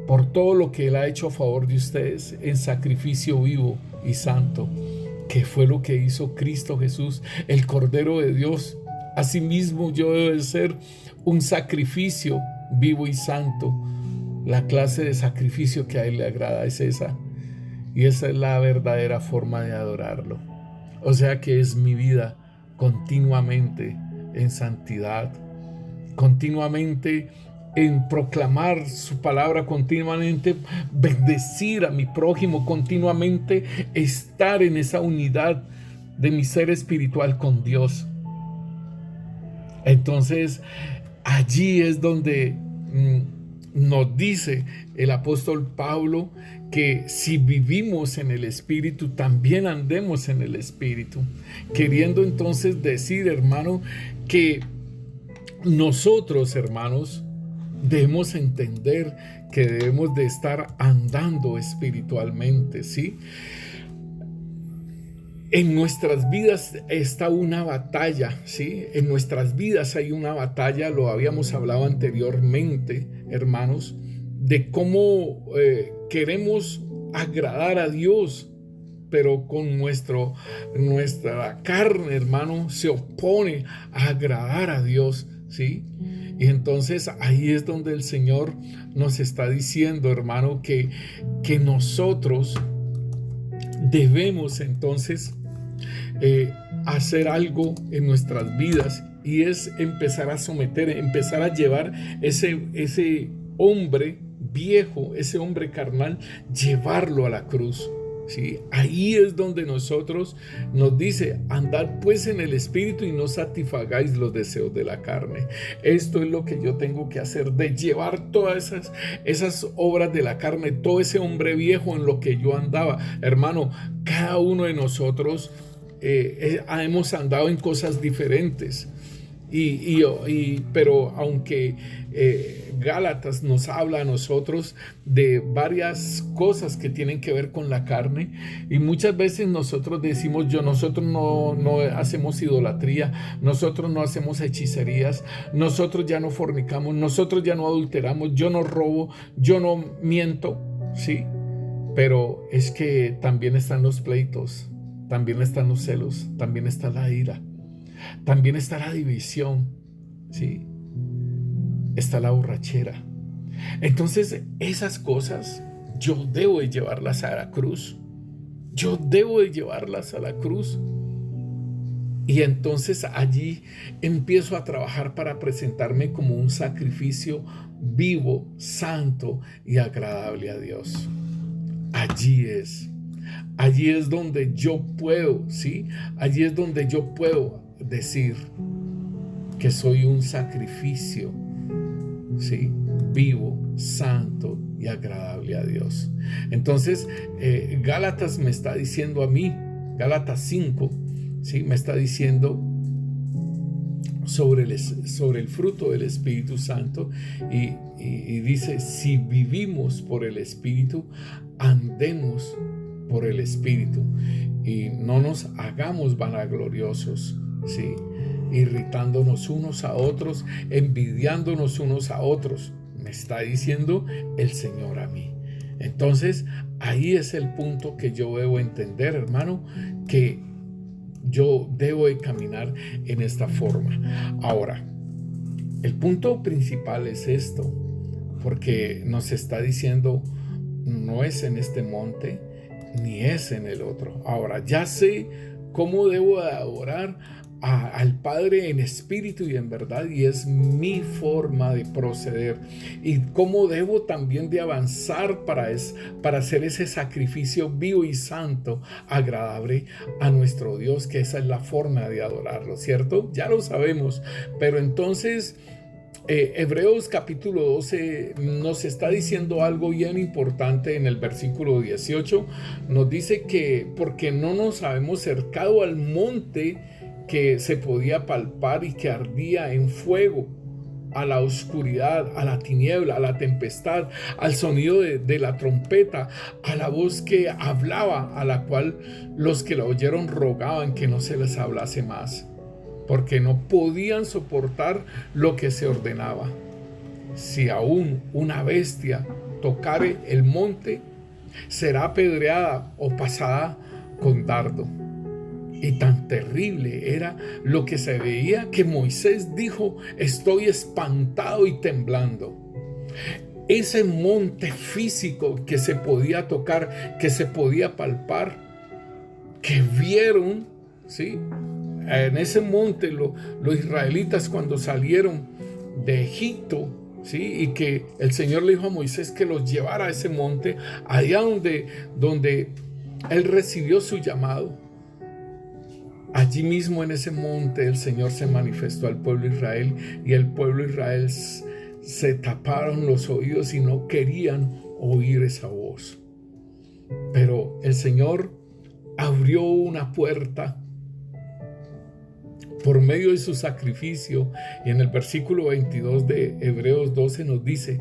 por todo lo que Él ha hecho a favor de ustedes en sacrificio vivo y santo, que fue lo que hizo Cristo Jesús, el Cordero de Dios. Asimismo, yo debo de ser un sacrificio vivo y santo. La clase de sacrificio que a Él le agrada es esa. Y esa es la verdadera forma de adorarlo. O sea que es mi vida continuamente en santidad, continuamente en proclamar su palabra, continuamente bendecir a mi prójimo, continuamente estar en esa unidad de mi ser espiritual con Dios. Entonces, allí es donde nos dice el apóstol Pablo que si vivimos en el Espíritu, también andemos en el Espíritu. Queriendo entonces decir, hermano, que nosotros, hermanos, debemos entender que debemos de estar andando espiritualmente, ¿sí? En nuestras vidas está una batalla, ¿sí? En nuestras vidas hay una batalla, lo habíamos hablado anteriormente, hermanos, de cómo queremos agradar a Dios, pero con nuestra carne, hermano, se opone a agradar a Dios, ¿sí? Y entonces ahí es donde el Señor nos está diciendo, hermano, que nosotros debemos entonces hacer algo en nuestras vidas, y es empezar a someter, empezar a llevar ese hombre viejo, ese hombre carnal, llevarlo a la cruz. ¿Sí? Ahí es donde nosotros nos dice: andad pues en el Espíritu y no satisfagáis los deseos de la carne. Esto es lo que yo tengo que hacer, de llevar todas esas obras de la carne, todo ese hombre viejo en lo que yo andaba. Hermano, cada uno de nosotros hemos andado en cosas diferentes. Pero aunque Gálatas nos habla a nosotros de varias cosas que tienen que ver con la carne, y muchas veces nosotros decimos: nosotros no hacemos idolatría, nosotros no hacemos hechicerías, nosotros ya no fornicamos, nosotros ya no adulteramos, yo no robo, yo no miento, ¿sí? Pero es que también están los pleitos, también están los celos, también está la ira, también está la división, ¿sí? Está la borrachera. Entonces, esas cosas yo debo de llevarlas a la cruz. Yo debo de llevarlas a la cruz. Y entonces allí empiezo a trabajar para presentarme como un sacrificio vivo, santo y agradable a Dios. Allí es donde yo puedo, ¿sí? Allí es donde yo puedo decir que soy un sacrificio, ¿sí? Vivo, santo y agradable a Dios. Entonces, Gálatas me está diciendo a mí, Gálatas 5, ¿sí? Me está diciendo sobre el fruto del Espíritu Santo, y dice: si vivimos por el Espíritu, andemos por el Espíritu, y no nos hagamos vanagloriosos, ¿sí? Irritándonos unos a otros, envidiándonos unos a otros, me está diciendo el Señor a mí. Entonces, ahí es el punto que yo debo entender, hermano, que yo debo de caminar en esta forma. Ahora, el punto principal es esto, porque nos está diciendo: no es en este monte, ni es en el otro. Ahora, ya sé cómo debo de adorar al Padre en espíritu y en verdad, y es mi forma de proceder, y cómo debo también de avanzar para hacer ese sacrificio vivo y santo, agradable a nuestro Dios, que esa es la forma de adorarlo, ¿cierto? Ya lo sabemos, pero entonces Hebreos capítulo 12 nos está diciendo algo bien importante. En el versículo 18 nos dice que porque no nos habemos acercado al monte que se podía palpar y que ardía en fuego, a la oscuridad, a la tiniebla, a la tempestad, al sonido de la trompeta, a la voz que hablaba, a la cual los que la oyeron rogaban que no se les hablase más, porque no podían soportar lo que se ordenaba. Si aún una bestia tocare el monte, será apedreada o pasada con dardo. Y tan terrible era lo que se veía que Moisés dijo: estoy espantado y temblando. Ese monte físico que se podía tocar, que se podía palpar, que vieron, ¿sí? En ese monte los israelitas, cuando salieron de Egipto, ¿sí? Y que el Señor le dijo a Moisés que los llevara a ese monte, allá donde él recibió su llamado. Allí mismo en ese monte el Señor se manifestó al pueblo de Israel, y el pueblo de Israel se taparon los oídos y no querían oír esa voz. Pero el Señor abrió una puerta por medio de su sacrificio, y en el versículo 22 de Hebreos 12 nos dice: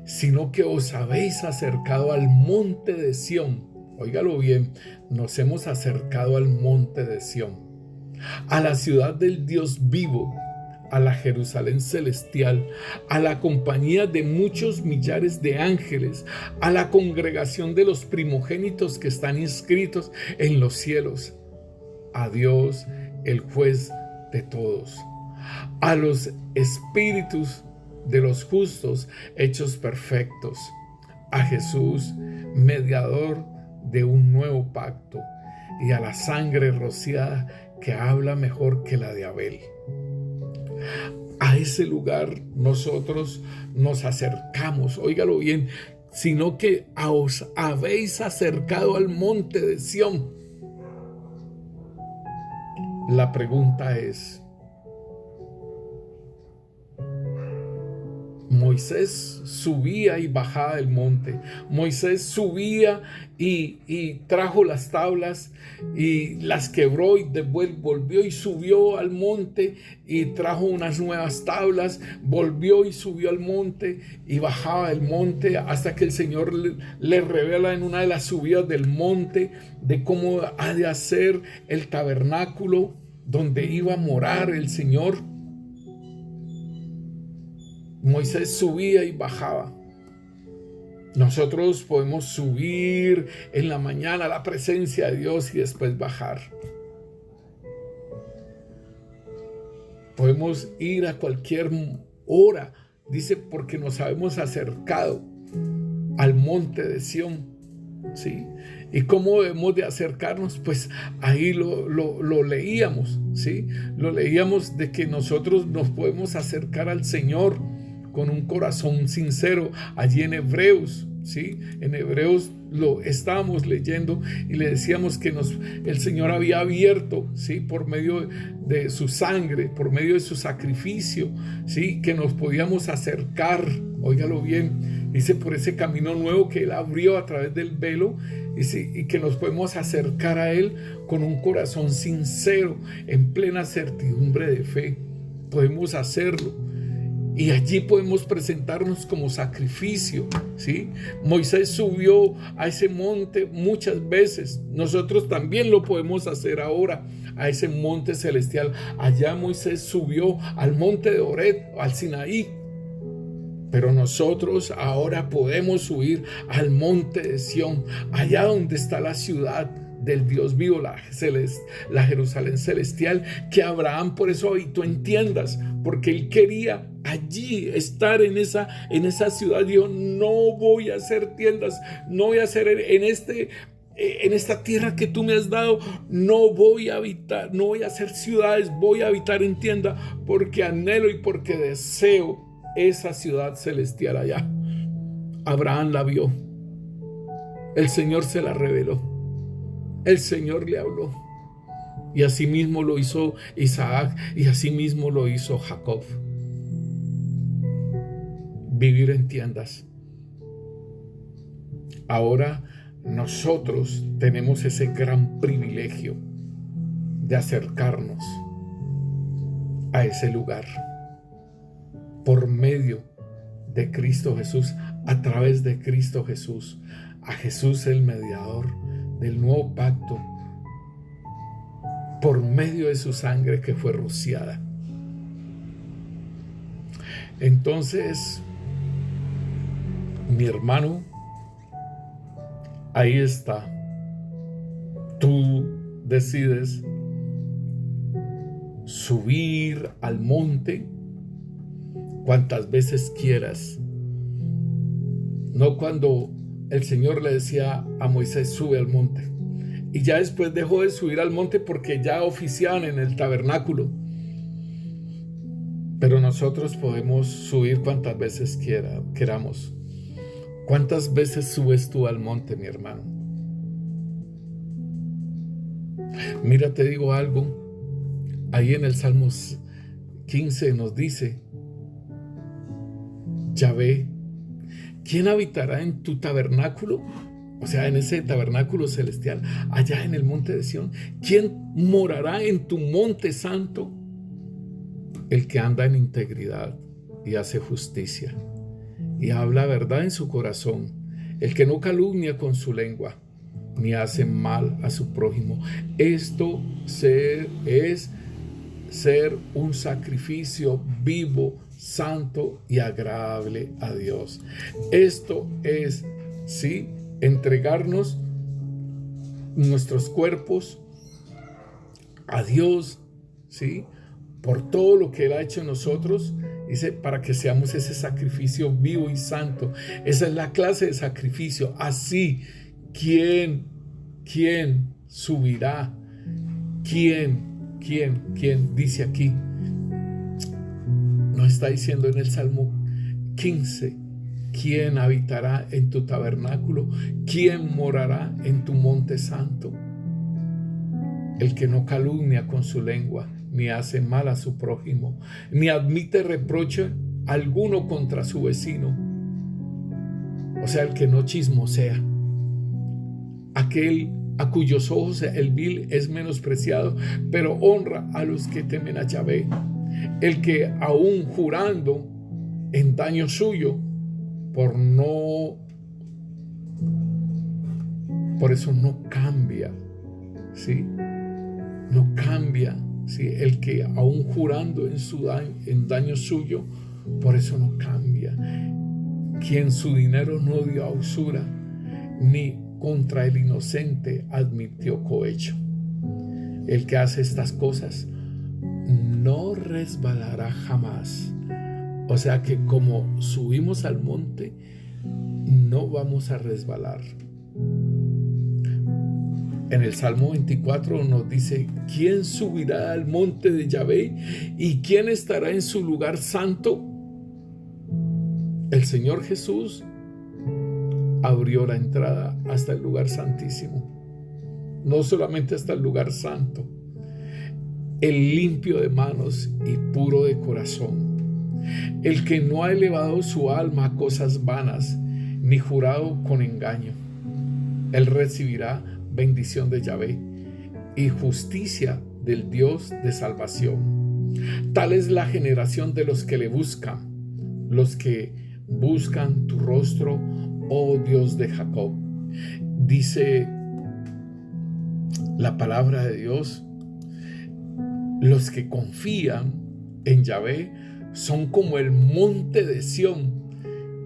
sino que os habéis acercado al monte de Sión. Óigalo bien, nos hemos acercado al monte de Sión, a la ciudad del Dios vivo, a la Jerusalén celestial, a la compañía de muchos millares de ángeles, a la congregación de los primogénitos que están inscritos en los cielos, a Dios, el juez de todos, a los espíritus de los justos hechos perfectos, a Jesús, mediador de un nuevo pacto, y a la sangre rociada que habla mejor que la de Abel. A ese lugar nosotros nos acercamos, óigalo bien, sino que os habéis acercado al monte de Sión. La pregunta es, Moisés subía y bajaba del monte. Moisés subía y trajo las tablas y las quebró y volvió y subió al monte y trajo unas nuevas tablas, volvió y subió al monte y bajaba del monte hasta que el Señor le revela en una de las subidas del monte de cómo ha de hacer el tabernáculo donde iba a morar el Señor. Moisés subía y bajaba. Nosotros podemos subir en la mañana a la presencia de Dios y después bajar. Podemos ir a cualquier hora, dice, porque nos habemos acercado al monte de Sión, ¿sí? ¿Y cómo debemos de acercarnos? Pues ahí lo leíamos, ¿sí? Lo leíamos de que nosotros nos podemos acercar al Señor con un corazón sincero, allí en Hebreos, ¿sí? En Hebreos lo estábamos leyendo y le decíamos que el Señor había abierto, ¿sí? Por medio de su sangre, por medio de su sacrificio, ¿sí? Que nos podíamos acercar, óigalo bien, dice, por ese camino nuevo que Él abrió a través del velo, y que nos podemos acercar a Él con un corazón sincero, en plena certidumbre de fe. Podemos hacerlo. Y allí podemos presentarnos como sacrificio, ¿sí? Moisés subió a ese monte muchas veces. Nosotros también lo podemos hacer ahora, a ese monte celestial. Allá Moisés subió al monte de Horeb, al Sinaí. Pero nosotros ahora podemos subir al monte de Sión, allá donde está la ciudad del Dios vivo, la Jerusalén celestial, que Abraham por eso habitó en tiendas, porque él quería allí estar en esa ciudad. Dijo, no voy a hacer tiendas, no voy a hacer en esta tierra que tú me has dado, no voy a habitar, no voy a hacer ciudades, voy a habitar en tienda, porque anhelo y porque deseo esa ciudad celestial allá. Abraham la vio, el Señor se la reveló. El Señor le habló, y así mismo lo hizo Isaac, y así mismo lo hizo Jacob. Vivir en tiendas. Ahora nosotros tenemos ese gran privilegio de acercarnos a ese lugar por medio de Cristo Jesús, a través de Cristo Jesús, a Jesús el mediador del nuevo pacto, por medio de su sangre que fue rociada. Entonces, mi hermano, ahí está. Tú decides subir al monte cuantas veces quieras. No cuando el Señor le decía a Moisés, sube al monte. Y ya después dejó de subir al monte porque ya oficiaban en el tabernáculo. Pero nosotros podemos subir cuantas veces queramos. ¿Cuántas veces subes tú al monte, mi hermano? Mira, te digo algo. Ahí en el Salmos 15 nos dice, Yahvé, ¿quién habitará en tu tabernáculo? O sea, en ese tabernáculo celestial, allá en el monte de Sión. ¿Quién morará en tu monte santo? El que anda en integridad y hace justicia y habla verdad en su corazón, el que no calumnia con su lengua ni hace mal a su prójimo. Esto es ser un sacrificio vivo, santo y agradable a Dios. Esto es, sí, entregarnos nuestros cuerpos a Dios, sí, por todo lo que Él ha hecho en nosotros, dice, para que seamos ese sacrificio vivo y santo. Esa es la clase de sacrificio. Así, ¿quién subirá? ¿Quién dice aquí? Nos está diciendo en el Salmo 15, ¿quién habitará en tu tabernáculo? ¿Quién morará en tu monte santo? El que no calumnia con su lengua, ni hace mal a su prójimo, ni admite reproche alguno contra su vecino. O sea, el que no chismosea. Aquel a cuyos ojos el vil es menospreciado, pero honra a los que temen a Yahvé. El que aún jurando en daño suyo, por eso no cambia, ¿sí? No cambia, ¿sí? El que aún jurando en daño suyo, por eso no cambia. Quien su dinero no dio a usura, ni contra el inocente admitió cohecho. El que hace estas cosas no resbalará jamás. O sea que como subimos al monte, no vamos a resbalar. En el Salmo 24 nos dice, ¿quién subirá al monte de Yahvé? ¿Y quién estará en su lugar santo? El Señor Jesús abrió la entrada hasta el lugar santísimo. No solamente hasta el lugar santo. El limpio de manos y puro de corazón. El que no ha elevado su alma a cosas vanas, ni jurado con engaño. Él recibirá bendición de Yahvé y justicia del Dios de salvación. Tal es la generación de los que le buscan, los que buscan tu rostro, oh Dios de Jacob. Dice la palabra de Dios, los que confían en Yahvé son como el monte de Sión,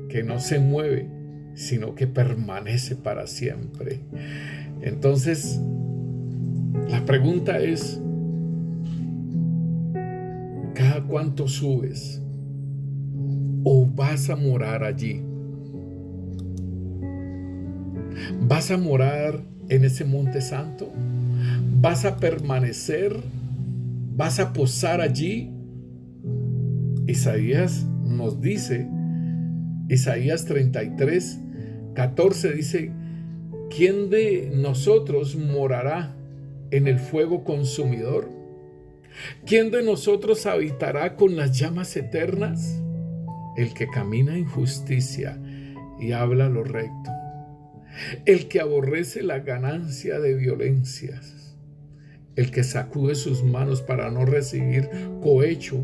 que no se mueve, sino que permanece para siempre. Entonces, la pregunta es, ¿cada cuánto subes? ¿O vas a morar allí? ¿Vas a morar en ese monte santo? ¿Vas a permanecer? ¿Vas a posar allí? Isaías nos dice, Isaías 33:14 dice, ¿quién de nosotros morará en el fuego consumidor? ¿Quién de nosotros habitará con las llamas eternas? El que camina en justicia y habla lo recto. El que aborrece la ganancia de violencias. El que sacude sus manos para no recibir cohecho.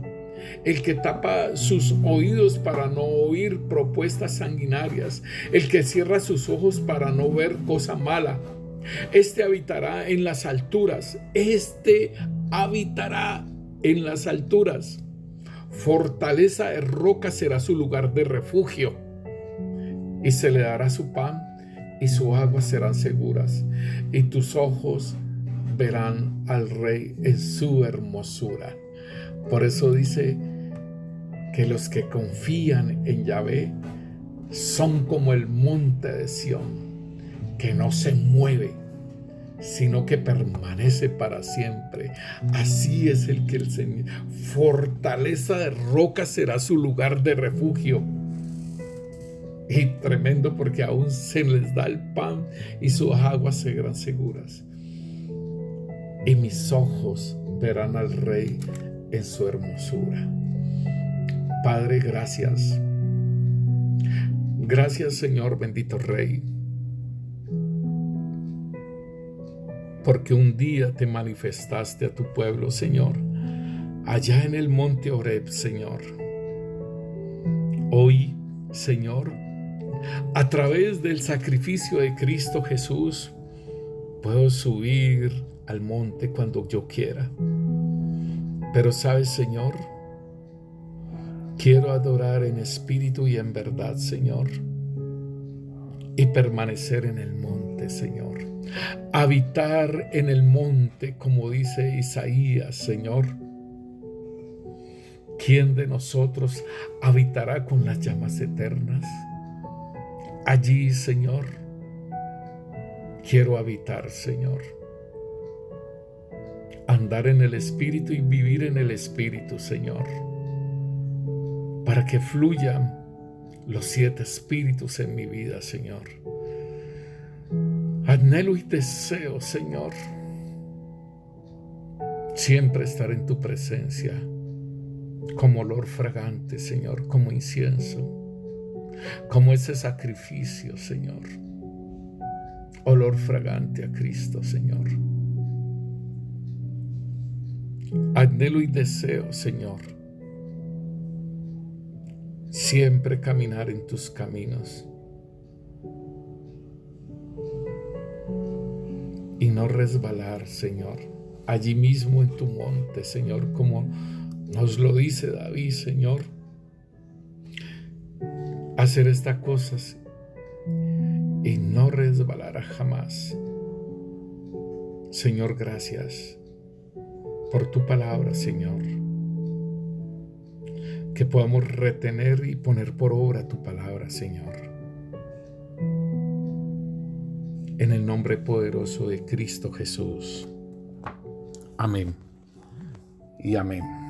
El que tapa sus oídos para no oír propuestas sanguinarias. El que cierra sus ojos para no ver cosa mala. Este habitará en las alturas. Este habitará en las alturas. Fortaleza de roca será su lugar de refugio. Y se le dará su pan y sus aguas serán seguras. Y tus ojos verán al Rey en su hermosura. Por eso dice que los que confían en Yahvé son como el monte de Sión, que no se mueve, sino que permanece para siempre. Así es el que el Señor, fortaleza de roca será su lugar de refugio. Y tremendo, porque aún se les da el pan y sus aguas serán seguras. Y mis ojos verán al Rey en su hermosura. Padre, gracias. Gracias, Señor, bendito Rey, porque un día te manifestaste a tu pueblo, Señor, allá en el monte Horeb, Señor. Hoy, Señor, a través del sacrificio de Cristo Jesús, puedo subir al monte cuando yo quiera. Pero sabes, Señor, quiero adorar en espíritu y en verdad, Señor, y permanecer en el monte, Señor. Habitar en el monte, como dice Isaías, Señor. ¿Quién de nosotros habitará con las llamas eternas? Allí, Señor, quiero habitar, Señor. Andar en el Espíritu y vivir en el Espíritu, Señor. Para que fluyan los 7 espíritus en mi vida, Señor. Anhelo y deseo, Señor, siempre estar en tu presencia, como olor fragante, Señor, como incienso, como ese sacrificio, Señor. Olor fragante a Cristo, Señor. Anhelo y deseo, Señor, siempre caminar en tus caminos y no resbalar, Señor, allí mismo en tu monte, Señor, como nos lo dice David, Señor. Hacer estas cosas y no resbalar jamás. Señor, gracias por tu palabra, Señor. Que podamos retener y poner por obra tu palabra, Señor. En el nombre poderoso de Cristo Jesús. Amén y amén.